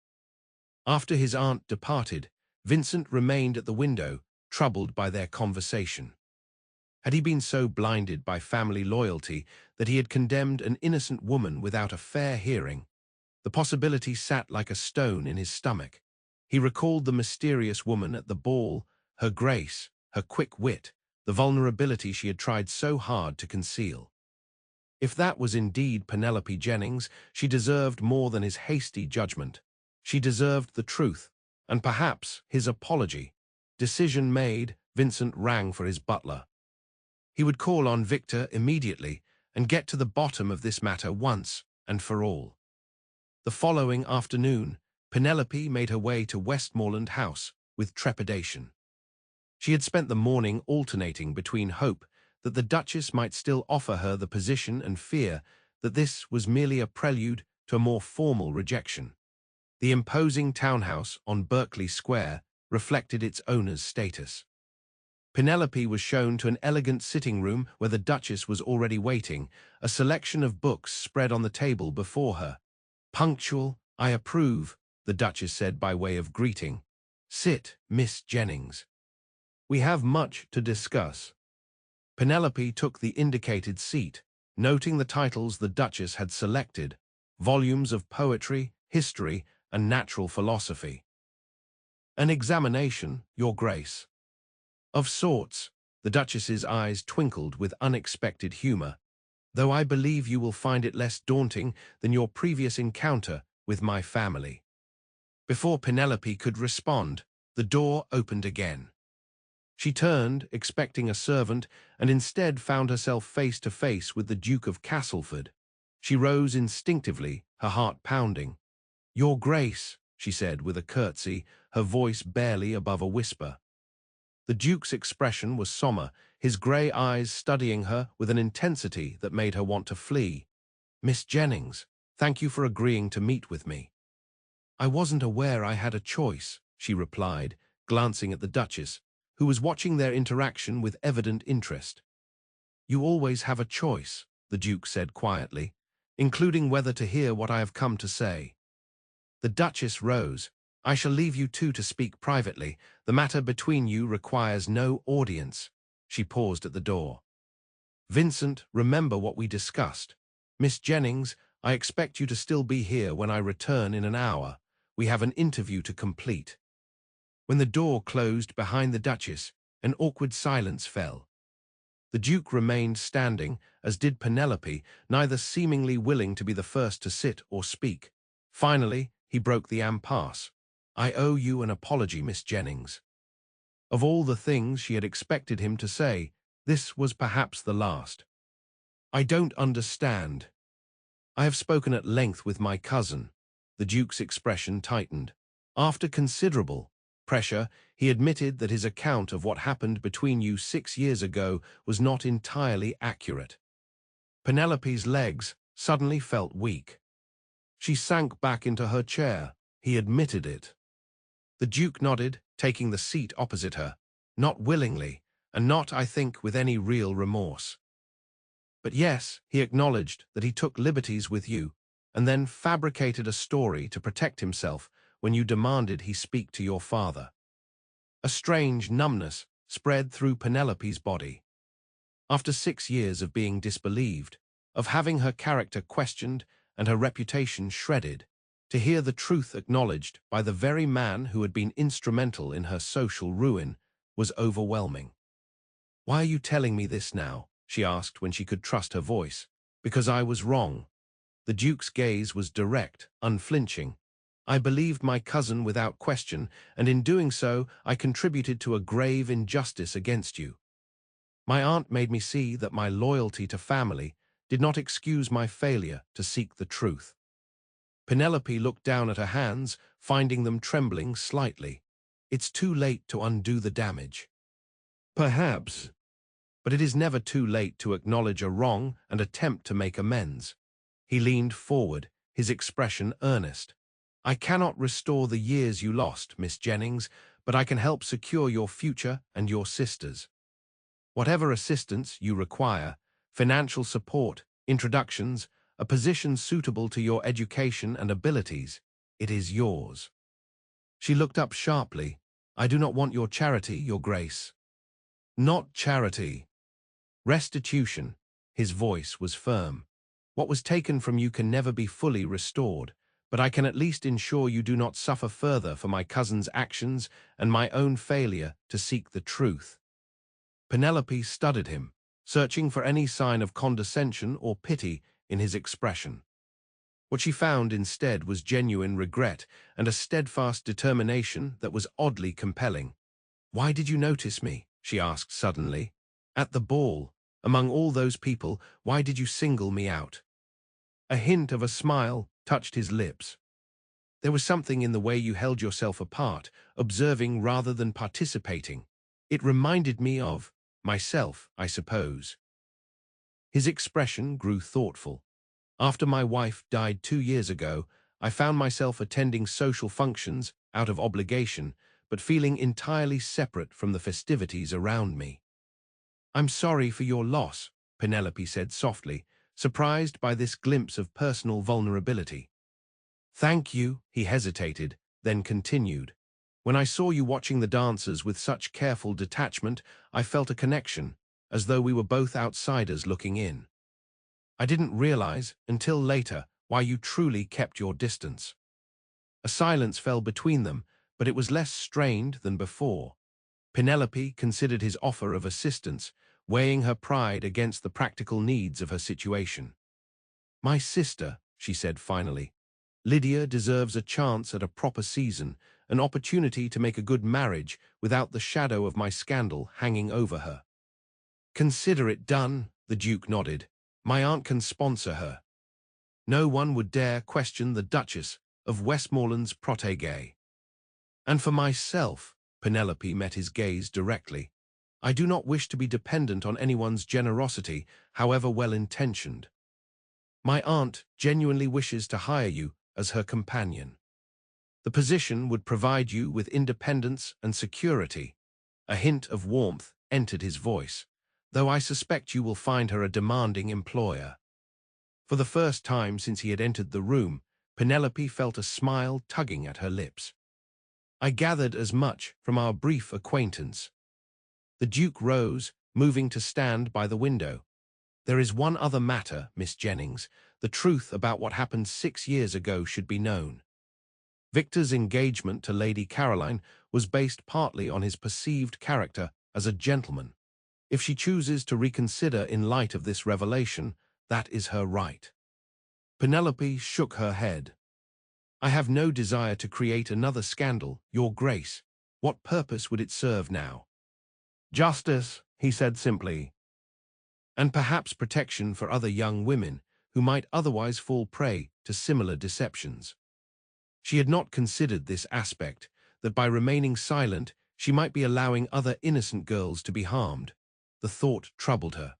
After his aunt departed, Vincent remained at the window, troubled by their conversation. Had he been so blinded by family loyalty that he had condemned an innocent woman without a fair hearing? The possibility sat like a stone in his stomach. He recalled the mysterious woman at the ball, her grace, her quick wit, the vulnerability she had tried so hard to conceal. If that was indeed Penelope Jennings, she deserved more than his hasty judgment. She deserved the truth, and perhaps his apology. Decision made, Vincent rang for his butler. He would call on Victor immediately and get to the bottom of this matter once and for all. The following afternoon, Penelope made her way to Westmoreland House with trepidation. She had spent the morning alternating between hope that the Duchess might still offer her the position and fear that this was merely a prelude to a more formal rejection. The imposing townhouse on Berkeley Square reflected its owner's status. Penelope was shown to an elegant sitting room where the Duchess was already waiting, a selection of books spread on the table before her. Punctual, I approve, the Duchess said by way of greeting. Sit, Miss Jennings. We have much to discuss. Penelope took the indicated seat, noting the titles the Duchess had selected, volumes of poetry, history, and natural philosophy. An examination, Your Grace. Of sorts, the Duchess's eyes twinkled with unexpected humor, though I believe you will find it less daunting than your previous encounter with my family. Before Penelope could respond, the door opened again. She turned, expecting a servant, and instead found herself face to face with the Duke of Castleford. She rose instinctively, her heart pounding. "Your Grace," she said with a curtsy, her voice barely above a whisper. The Duke's expression was somber, his grey eyes studying her with an intensity that made her want to flee. "Miss Jennings, thank you for agreeing to meet with me." "I wasn't aware I had a choice," she replied, glancing at the Duchess, who was watching their interaction with evident interest. "You always have a choice," the Duke said quietly, "including whether to hear what I have come to say." The Duchess rose. "I shall leave you two to speak privately. The matter between you requires no audience." She paused at the door. "Vincent, remember what we discussed. Miss Jennings, I expect you to still be here when I return in an hour. We have an interview to complete." When the door closed behind the Duchess, an awkward silence fell. The Duke remained standing, as did Penelope, neither seemingly willing to be the first to sit or speak. Finally, he broke the impasse. "I owe you an apology, Miss Jennings." Of all the things she had expected him to say, this was perhaps the last. "I don't understand." "I have spoken at length with my cousin." The Duke's expression tightened. After considerable pressure, he admitted that his account of what happened between you 6 years ago was not entirely accurate. Penelope's legs suddenly felt weak. She sank back into her chair. He admitted it. The Duke nodded, taking the seat opposite her, not willingly, and not, I think, with any real remorse. "But yes," he acknowledged that he took liberties with you, and then fabricated a story to protect himself when you demanded he speak to your father." A strange numbness spread through Penelope's body. After 6 years of being disbelieved, of having her character questioned and her reputation shredded, to hear the truth acknowledged by the very man who had been instrumental in her social ruin was overwhelming. "Why are you telling me this now?" she asked when she could trust her voice. "Because I was wrong." The Duke's gaze was direct, unflinching. "I believed my cousin without question, and in doing so, I contributed to a grave injustice against you. My aunt made me see that my loyalty to family did not excuse my failure to seek the truth." Penelope looked down at her hands, finding them trembling slightly. "It's too late to undo the damage." "Perhaps. But it is never too late to acknowledge a wrong and attempt to make amends." He leaned forward, his expression earnest. "I cannot restore the years you lost, Miss Jennings, but I can help secure your future and your sister's. Whatever assistance you require, financial support, introductions, a position suitable to your education and abilities, it is yours." She looked up sharply. "I do not want your charity, Your Grace." "Not charity. Restitution." His voice was firm. "What was taken from you can never be fully restored, but I can at least ensure you do not suffer further for my cousin's actions and my own failure to seek the truth." Penelope studied him, searching for any sign of condescension or pity in his expression. What she found instead was genuine regret and a steadfast determination that was oddly compelling. "Why did you notice me?" she asked suddenly. "At the ball, among all those people, why did you single me out?" A hint of a smile touched his lips. "There was something in the way you held yourself apart, observing rather than participating. It reminded me of myself, I suppose." His expression grew thoughtful. "After my wife died 2 years ago, I found myself attending social functions out of obligation, but feeling entirely separate from the festivities around me." "I'm sorry for your loss," Penelope said softly, surprised by this glimpse of personal vulnerability. "Thank you," he hesitated, then continued. "When I saw you watching the dancers with such careful detachment, I felt a connection, as though we were both outsiders looking in. I didn't realize, until later, why you truly kept your distance." A silence fell between them, but it was less strained than before. Penelope considered his offer of assistance, weighing her pride against the practical needs of her situation. "My sister," she said finally. "Lydia deserves a chance at a proper season, an opportunity to make a good marriage without the shadow of my scandal hanging over her." "Consider it done," the Duke nodded. "My aunt can sponsor her." No one would dare question the Duchess of Westmoreland's protégé. And for myself, Penelope met his gaze directly. I do not wish to be dependent on anyone's generosity, however well-intentioned. My aunt genuinely wishes to hire you as her companion. The position would provide you with independence and security. A hint of warmth entered his voice, though I suspect you will find her a demanding employer. For the first time since he had entered the room, Penelope felt a smile tugging at her lips. I gathered as much from our brief acquaintance. The Duke rose, moving to stand by the window. There is one other matter, Miss Jennings. The truth about what happened 6 years ago should be known. Victor's engagement to Lady Caroline was based partly on his perceived character as a gentleman. If she chooses to reconsider in light of this revelation, that is her right. Penelope shook her head. I have no desire to create another scandal, Your Grace. What purpose would it serve now? Justice, he said simply, and perhaps protection for other young women who might otherwise fall prey to similar deceptions. She had not considered this aspect, that by remaining silent, she might be allowing other innocent girls to be harmed. The thought troubled her.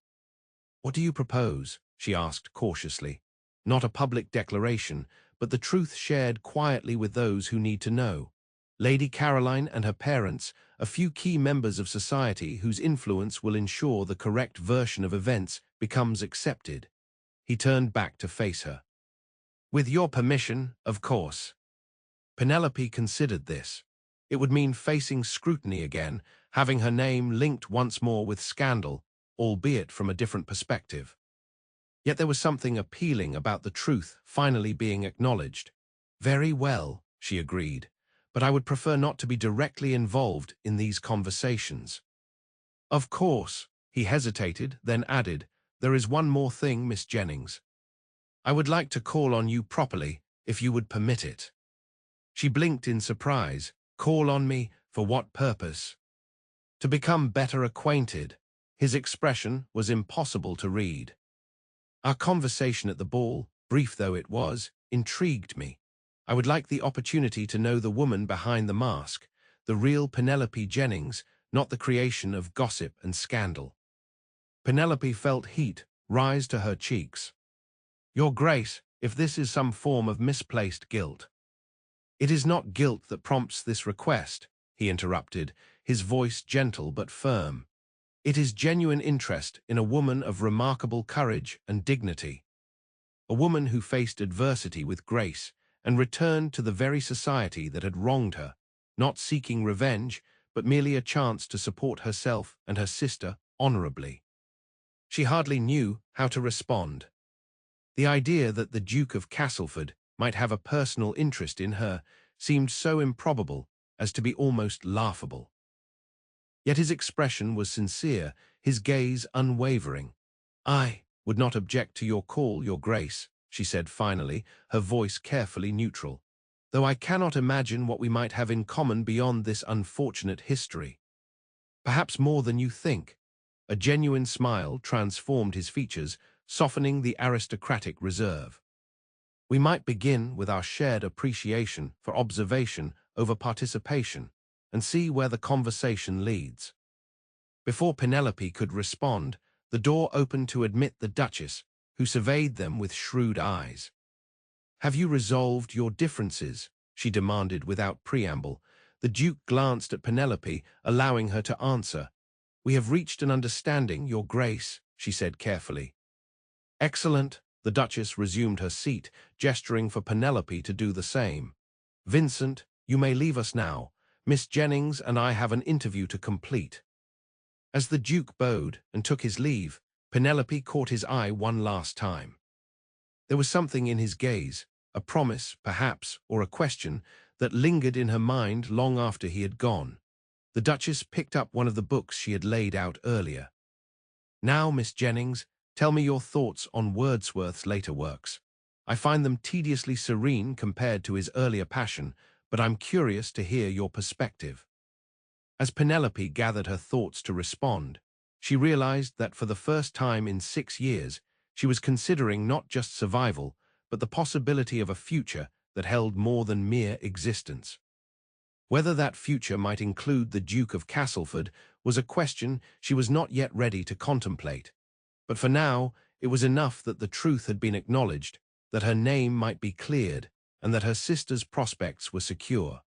What do you propose? She asked cautiously. Not a public declaration, but the truth shared quietly with those who need to know. Lady Caroline and her parents, a few key members of society whose influence will ensure the correct version of events becomes accepted. He turned back to face her. With your permission, of course. Penelope considered this. It would mean facing scrutiny again, having her name linked once more with scandal, albeit from a different perspective. Yet there was something appealing about the truth finally being acknowledged. Very well, she agreed, but I would prefer not to be directly involved in these conversations. Of course, he hesitated, then added, there is one more thing, Miss Jennings. I would like to call on you properly, if you would permit it. She blinked in surprise. Call on me, for what purpose? To become better acquainted. His expression was impossible to read. Our conversation at the ball, brief though it was, intrigued me. I would like the opportunity to know the woman behind the mask, the real Penelope Jennings, not the creation of gossip and scandal. Penelope felt heat rise to her cheeks. Your Grace, if this is some form of misplaced guilt. It is not guilt that prompts this request, he interrupted, his voice gentle but firm. It is genuine interest in a woman of remarkable courage and dignity. A woman who faced adversity with grace and returned to the very society that had wronged her, not seeking revenge, but merely a chance to support herself and her sister honorably. She hardly knew how to respond. The idea that the Duke of Castleford might have a personal interest in her seemed so improbable as to be almost laughable. Yet his expression was sincere, his gaze unwavering. I would not object to your call, Your Grace, she said finally, her voice carefully neutral, though I cannot imagine what we might have in common beyond this unfortunate history. Perhaps more than you think. A genuine smile transformed his features, softening the aristocratic reserve. We might begin with our shared appreciation for observation over participation and see where the conversation leads. Before Penelope could respond, the door opened to admit the Duchess, who surveyed them with shrewd eyes. Have you resolved your differences? She demanded without preamble. The Duke glanced at Penelope, allowing her to answer. We have reached an understanding, Your Grace, she said carefully. Excellent. The Duchess resumed her seat, gesturing for Penelope to do the same. Vincent, you may leave us now. Miss Jennings and I have an interview to complete. As the Duke bowed and took his leave, Penelope caught his eye one last time. There was something in his gaze, a promise, perhaps, or a question, that lingered in her mind long after he had gone. The Duchess picked up one of the books she had laid out earlier. Now, Miss Jennings, tell me your thoughts on Wordsworth's later works. I find them tediously serene compared to his earlier passion, but I'm curious to hear your perspective. As Penelope gathered her thoughts to respond, she realized that for the first time in 6 years, she was considering not just survival, but the possibility of a future that held more than mere existence. Whether that future might include the Duke of Castleford was a question she was not yet ready to contemplate. But for now, it was enough that the truth had been acknowledged, that her name might be cleared, and that her sister's prospects were secure.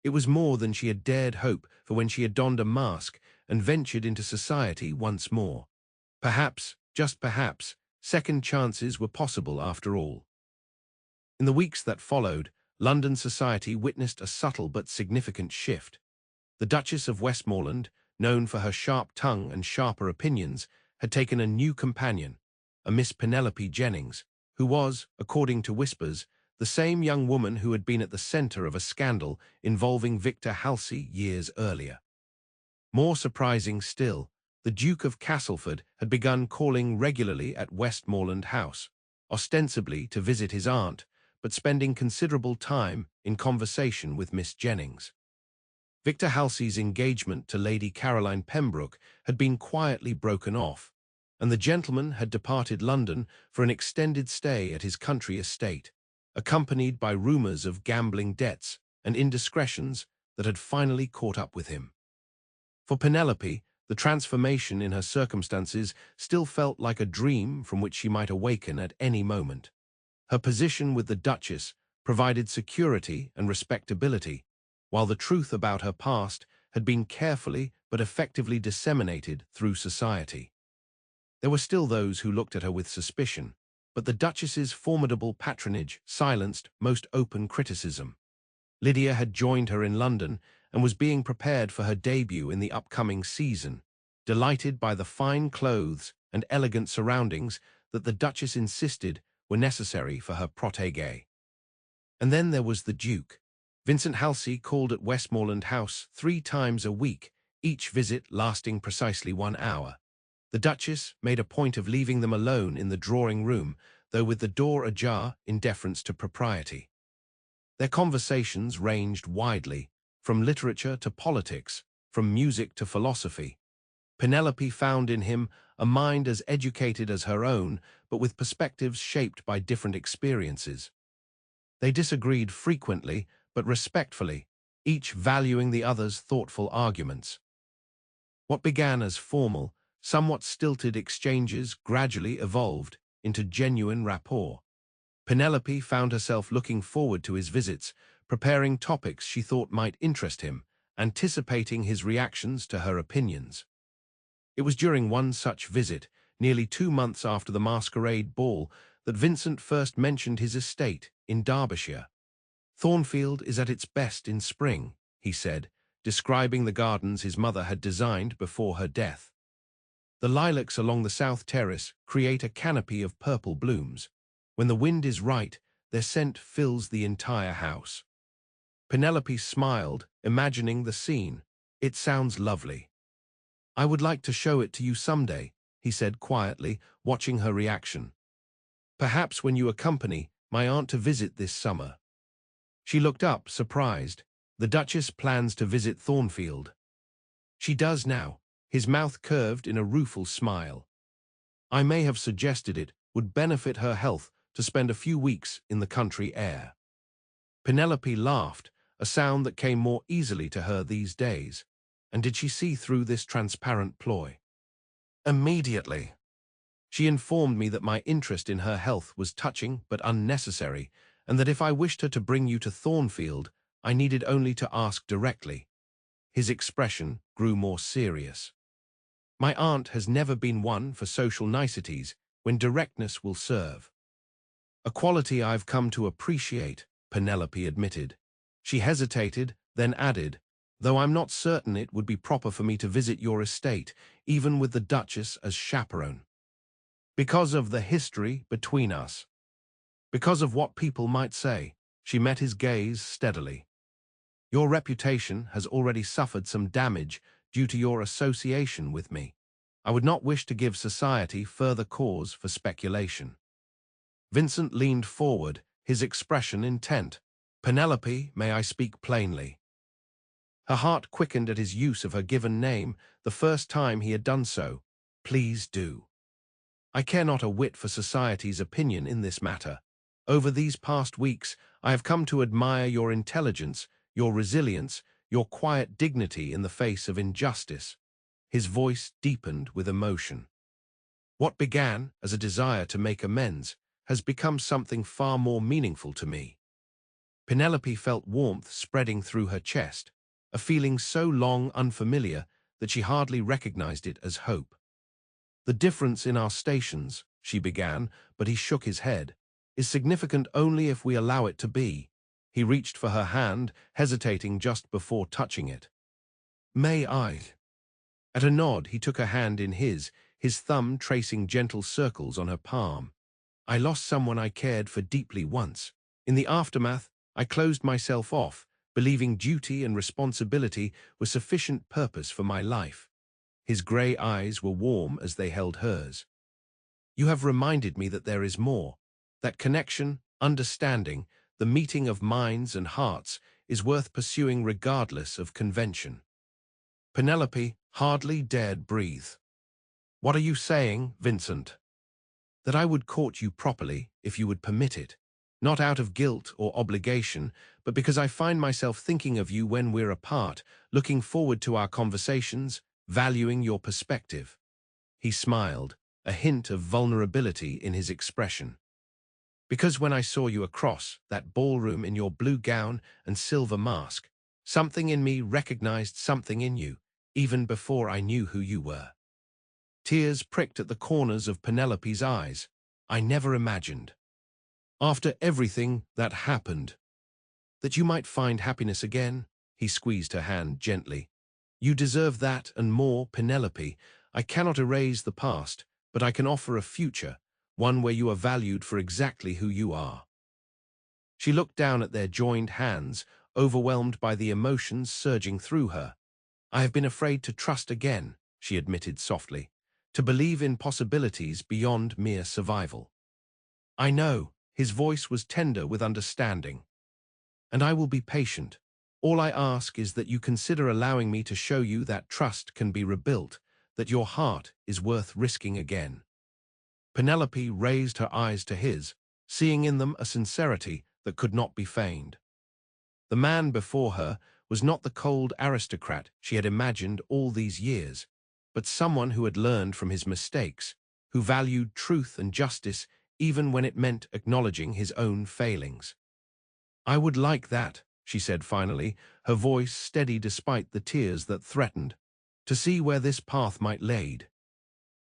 It was more than she had dared hope for when she had donned a mask and ventured into society once more. Perhaps, just perhaps, second chances were possible after all. In the weeks that followed, London society witnessed a subtle but significant shift. The Duchess of Westmoreland, known for her sharp tongue and sharper opinions, had taken a new companion, a Miss Penelope Jennings, who was, according to whispers, the same young woman who had been at the centre of a scandal involving Victor Halsey years earlier. More surprising still, the Duke of Castleford had begun calling regularly at Westmoreland House, ostensibly to visit his aunt, but spending considerable time in conversation with Miss Jennings. Victor Halsey's engagement to Lady Caroline Pembroke had been quietly broken off, and the gentleman had departed London for an extended stay at his country estate, accompanied by rumours of gambling debts and indiscretions that had finally caught up with him. For Penelope, the transformation in her circumstances still felt like a dream from which she might awaken at any moment. Her position with the Duchess provided security and respectability, while the truth about her past had been carefully but effectively disseminated through society. There were still those who looked at her with suspicion, but the Duchess's formidable patronage silenced most open criticism. Lydia had joined her in London and was being prepared for her debut in the upcoming season, delighted by the fine clothes and elegant surroundings that the Duchess insisted were necessary for her protégée. And then there was the Duke. Vincent Halsey called at Westmoreland House 3 times a week, each visit lasting precisely 1 hour. The Duchess made a point of leaving them alone in the drawing-room, though with the door ajar in deference to propriety. Their conversations ranged widely, from literature to politics, from music to philosophy. Penelope found in him a mind as educated as her own, but with perspectives shaped by different experiences. They disagreed frequently, but respectfully, each valuing the other's thoughtful arguments. What began as formal, somewhat stilted exchanges gradually evolved into genuine rapport. Penelope found herself looking forward to his visits, preparing topics she thought might interest him, anticipating his reactions to her opinions. It was during one such visit, nearly 2 months after the masquerade ball, that Vincent first mentioned his estate in Derbyshire. "Thornfield is at its best in spring," he said, describing the gardens his mother had designed before her death. "The lilacs along the south terrace create a canopy of purple blooms. When the wind is right, their scent fills the entire house." Penelope smiled, imagining the scene. "It sounds lovely. I would like to show it to you someday," he said quietly, watching her reaction. "Perhaps when you accompany my aunt to visit this summer." She looked up, surprised. "The Duchess plans to visit Thornfield." "She does now," his mouth curved in a rueful smile. "I may have suggested it would benefit her health to spend a few weeks in the country air." Penelope laughed, a sound that came more easily to her these days. And did she see through this transparent ploy? "Immediately. She informed me that my interest in her health was touching but unnecessary, and that if I wished her to bring you to Thornfield, I needed only to ask directly." His expression grew more serious. "My aunt has never been one for social niceties when directness will serve." "A quality I've come to appreciate," Penelope admitted. She hesitated, then added, "Though I'm not certain it would be proper for me to visit your estate, even with the Duchess as chaperone. Because of the history between us. Because of what people might say." She met his gaze steadily. "Your reputation has already suffered some damage due to your association with me. I would not wish to give society further cause for speculation." Vincent leaned forward, his expression intent. "Penelope, may I speak plainly?" Her heart quickened at his use of her given name, the first time he had done so. "Please do. I care not a whit for society's opinion in this matter. Over these past weeks, I have come to admire your intelligence, your resilience, your quiet dignity in the face of injustice." His voice deepened with emotion. "What began as a desire to make amends has become something far more meaningful to me." Penelope felt warmth spreading through her chest, a feeling so long unfamiliar that she hardly recognized it as hope. "The difference in our stations," she began, but he shook his head, "is significant only if we allow it to be." He reached for her hand, hesitating just before touching it. "May I?" At a nod, he took her hand in his thumb tracing gentle circles on her palm. "I lost someone I cared for deeply once. In the aftermath, I closed myself off, believing duty and responsibility were sufficient purpose for my life." His grey eyes were warm as they held hers. "You have reminded me that there is more. That connection, understanding, the meeting of minds and hearts is worth pursuing regardless of convention." Penelope hardly dared breathe. "What are you saying, Vincent?" "That I would court you properly, if you would permit it. Not out of guilt or obligation, but because I find myself thinking of you when we're apart, looking forward to our conversations, valuing your perspective." He smiled, a hint of vulnerability in his expression. "Because when I saw you across that ballroom in your blue gown and silver mask, something in me recognized something in you, even before I knew who you were." Tears pricked at the corners of Penelope's eyes. "I never imagined, after everything that happened, that you might find happiness again." He squeezed her hand gently. "You deserve that and more, Penelope. I cannot erase the past, but I can offer a future, one where you are valued for exactly who you are." She looked down at their joined hands, overwhelmed by the emotions surging through her. "I have been afraid to trust again," she admitted softly, "to believe in possibilities beyond mere survival." "I know." His voice was tender with understanding. "And I will be patient. All I ask is that you consider allowing me to show you that trust can be rebuilt, that your heart is worth risking again." Penelope raised her eyes to his, seeing in them a sincerity that could not be feigned. The man before her was not the cold aristocrat she had imagined all these years, but someone who had learned from his mistakes, who valued truth and justice even when it meant acknowledging his own failings. "I would like that," she said finally, her voice steady despite the tears that threatened, "to see where this path might lead."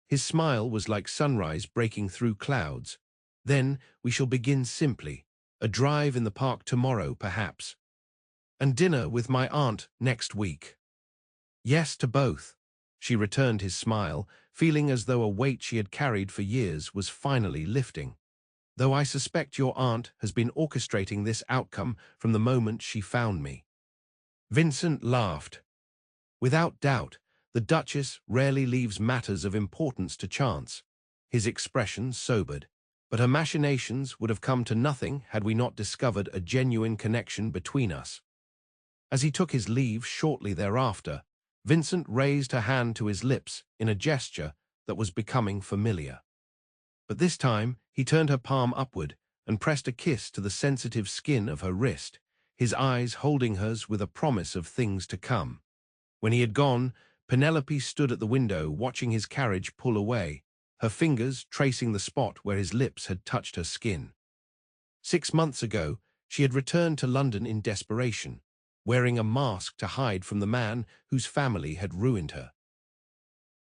His smile was like sunrise breaking through clouds. "Then we shall begin simply. A drive in the park tomorrow, perhaps. And dinner with my aunt next week." "Yes to both." She returned his smile, feeling as though a weight she had carried for years was finally lifting. "Though I suspect your aunt has been orchestrating this outcome from the moment she found me." Vincent laughed. "Without doubt, the Duchess rarely leaves matters of importance to chance." His expression sobered. "But her machinations would have come to nothing had we not discovered a genuine connection between us." As he took his leave shortly thereafter, Vincent raised her hand to his lips in a gesture that was becoming familiar. But this time, he turned her palm upward and pressed a kiss to the sensitive skin of her wrist, his eyes holding hers with a promise of things to come. When he had gone, Penelope stood at the window watching his carriage pull away, her fingers tracing the spot where his lips had touched her skin. 6 months ago, she had returned to London in desperation, wearing a mask to hide from the man whose family had ruined her.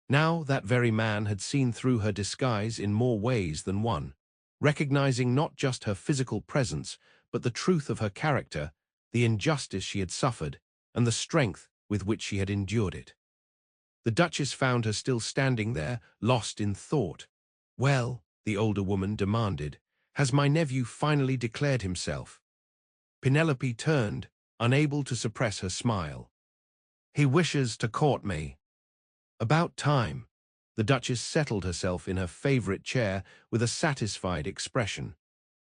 Now that very man had seen through her disguise in more ways than one, recognizing not just her physical presence, but the truth of her character, the injustice she had suffered, and the strength with which she had endured it. The Duchess found her still standing there, lost in thought. "Well," the older woman demanded, "has my nephew finally declared himself?" Penelope turned, unable to suppress her smile. "He wishes to court me." "About time." The Duchess settled herself in her favorite chair with a satisfied expression.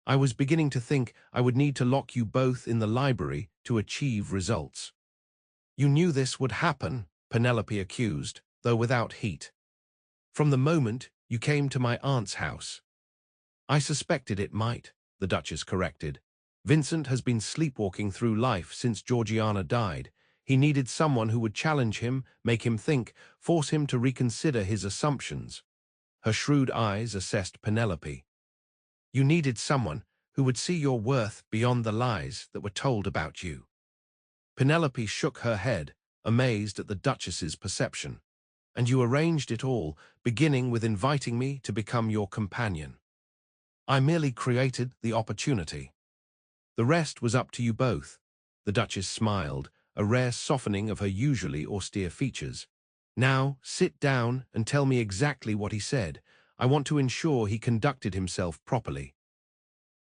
"I was beginning to think I would need to lock you both in the library to achieve results." "You knew this would happen," Penelope accused, though without heat. "From the moment you came to my aunt's house. I suspected it might." the Duchess corrected. Vincent has been sleepwalking through life since Georgiana died. He needed someone who would challenge him, make him think, force him to reconsider his assumptions. Her shrewd eyes assessed Penelope. You needed someone who would see your worth beyond the lies that were told about you. Penelope shook her head, amazed at the Duchess's perception. And you arranged it all, beginning with inviting me to become your companion. I merely created the opportunity. The rest was up to you both. The Duchess smiled, a rare softening of her usually austere features. Now, sit down and tell me exactly what he said. I want to ensure he conducted himself properly.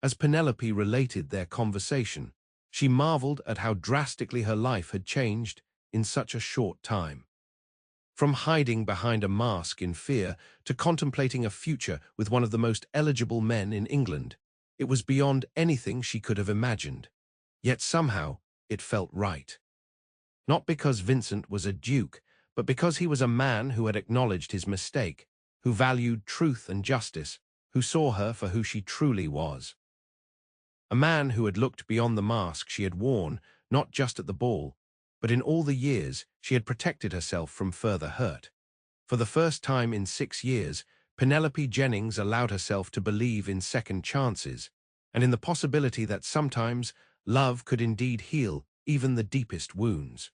As Penelope related their conversation, she marveled at how drastically her life had changed in such a short time. From hiding behind a mask in fear to contemplating a future with one of the most eligible men in England, it was beyond anything she could have imagined. Yet somehow, it felt right. Not because Vincent was a duke, but because he was a man who had acknowledged his mistake, who valued truth and justice, who saw her for who she truly was. A man who had looked beyond the mask she had worn, not just at the ball, but in all the years she had protected herself from further hurt. For the first time in 6 years, Penelope Jennings allowed herself to believe in second chances, and in the possibility that sometimes love could indeed heal even the deepest wounds.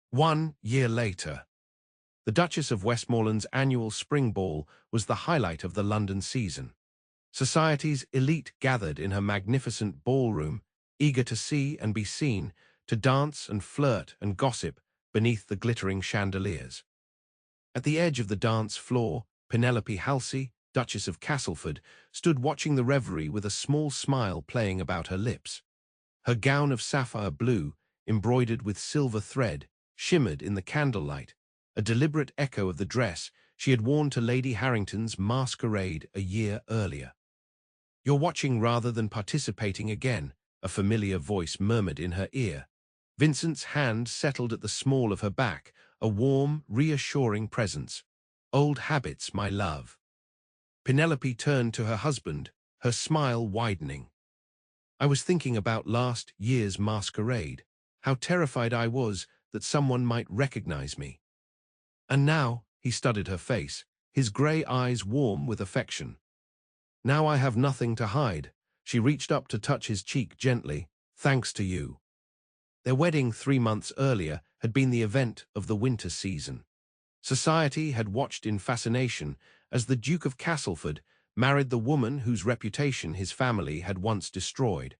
1 year later, the Duchess of Westmoreland's annual spring ball was the highlight of the London season. Society's elite gathered in her magnificent ballroom, eager to see and be seen, to dance and flirt and gossip beneath the glittering chandeliers. At the edge of the dance floor, Penelope Halsey, Duchess of Castleford, stood watching the revelry with a small smile playing about her lips. Her gown of sapphire blue, embroidered with silver thread, shimmered in the candlelight, a deliberate echo of the dress she had worn to Lady Harrington's masquerade a year earlier. "You're watching rather than participating again," a familiar voice murmured in her ear. Vincent's hand settled at the small of her back, a warm, reassuring presence. "Old habits, my love." Penelope turned to her husband, her smile widening. "I was thinking about last year's masquerade, how terrified I was that someone might recognize me. And now," he studied her face, his grey eyes warm with affection. "Now I have nothing to hide." She reached up to touch his cheek gently. "Thanks to you." Their wedding 3 months earlier had been the event of the winter season. Society had watched in fascination as the Duke of Castleford married the woman whose reputation his family had once destroyed,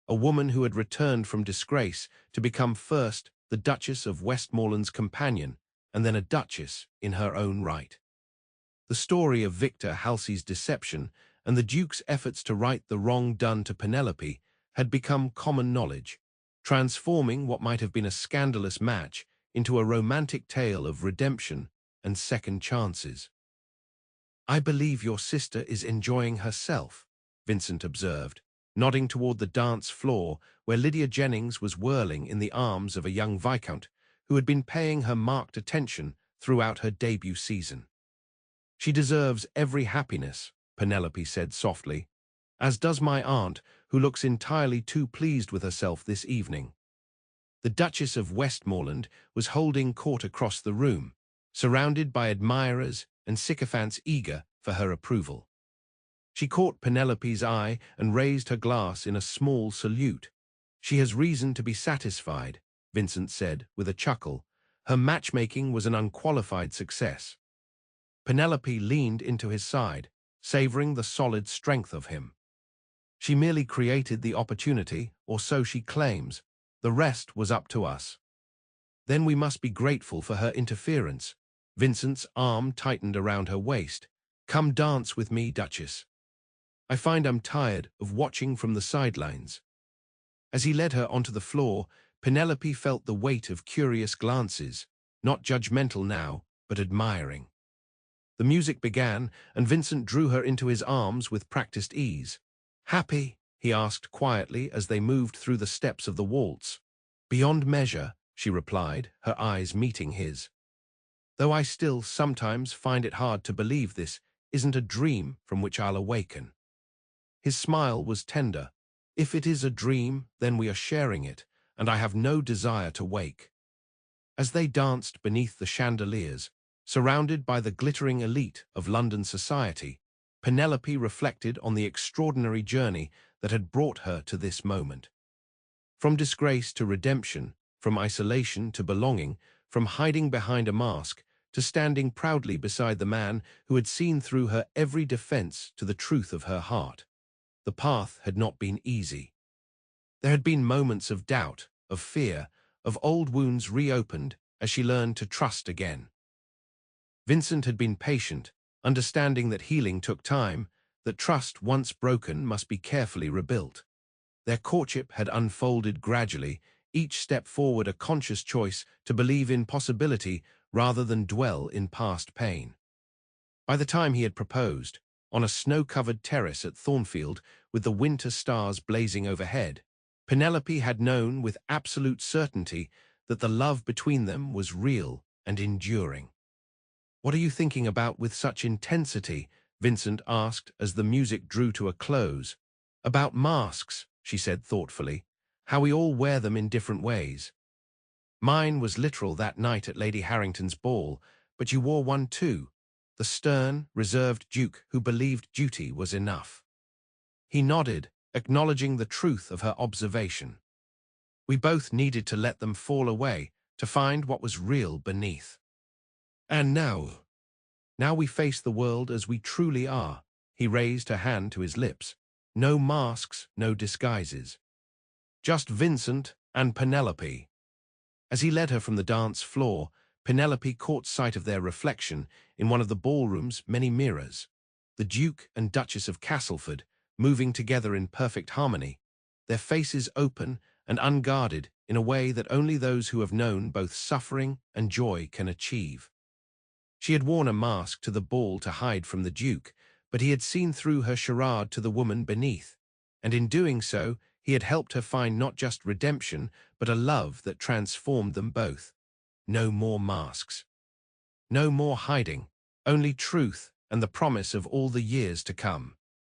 a woman who had returned from disgrace to become first the Duchess of Westmoreland's companion and then a duchess in her own right. The story of Victor Halsey's deception and the Duke's efforts to right the wrong done to Penelope had become common knowledge, transforming what might have been a scandalous match into a romantic tale of redemption and second chances. "I believe your sister is enjoying herself," Vincent observed, nodding toward the dance floor where Lydia Jennings was whirling in the arms of a young viscount who had been paying her marked attention throughout her debut season. "She deserves every happiness," Penelope said softly, "as does my aunt, who looks entirely too pleased with herself this evening." The Duchess of Westmoreland was holding court across the room, surrounded by admirers and sycophants eager for her approval. She caught Penelope's eye and raised her glass in a small salute. "She has reason to be satisfied," Vincent said with a chuckle. "Her matchmaking was an unqualified success." Penelope leaned into his side, savoring the solid strength of him. "She merely created the opportunity, or so she claims. The rest was up to us." "Then we must be grateful for her interference." Vincent's arm tightened around her waist. "Come dance with me, Duchess. I find I'm tired of watching from the sidelines." As he led her onto the floor, Penelope felt the weight of curious glances, not judgmental now, but admiring. The music began, and Vincent drew her into his arms with practiced ease. "Happy?" he asked quietly as they moved through the steps of the waltz. "Beyond measure," she replied, her eyes meeting his. "Though I still sometimes find it hard to believe this isn't a dream from which I'll awaken." His smile was tender. "If it is a dream, then we are sharing it, and I have no desire to wake." As they danced beneath the chandeliers, surrounded by the glittering elite of London society, Penelope reflected on the extraordinary journey that had brought her to this moment. From disgrace to redemption, from isolation to belonging, from hiding behind a mask to standing proudly beside the man who had seen through her every defense to the truth of her heart. The path had not been easy. There had been moments of doubt, of fear, of old wounds reopened as she learned to trust again. Vincent had been patient, understanding that healing took time, that trust once broken must be carefully rebuilt. Their courtship had unfolded gradually, each step forward a conscious choice to believe in possibility rather than dwell in past pain. By the time he had proposed, on a snow-covered terrace at Thornfield with the winter stars blazing overhead, Penelope had known with absolute certainty that the love between them was real and enduring. "What are you thinking about with such intensity?" Vincent asked as the music drew to a close. "About masks," she said thoughtfully, "how we all wear them in different ways. Mine was literal that night at Lady Harrington's ball, but you wore one too, the stern, reserved Duke who believed duty was enough." He nodded, acknowledging the truth of her observation. "We both needed to let them fall away, to find what was real beneath. And now we face the world as we truly are." He raised her hand to his lips. "No masks, no disguises. Just Vincent and Penelope." As he led her from the dance floor, Penelope caught sight of their reflection in one of the ballroom's many mirrors. The Duke and Duchess of Castleford, moving together in perfect harmony, their faces open and unguarded in a way that only those who have known both suffering and joy can achieve. She had worn a mask to the ball to hide from the Duke, but he had seen through her charade to the woman beneath, and in doing so, he had helped her find not just redemption, but a love that transformed them both. No more masks. No more hiding, only truth and the promise of all the years to come.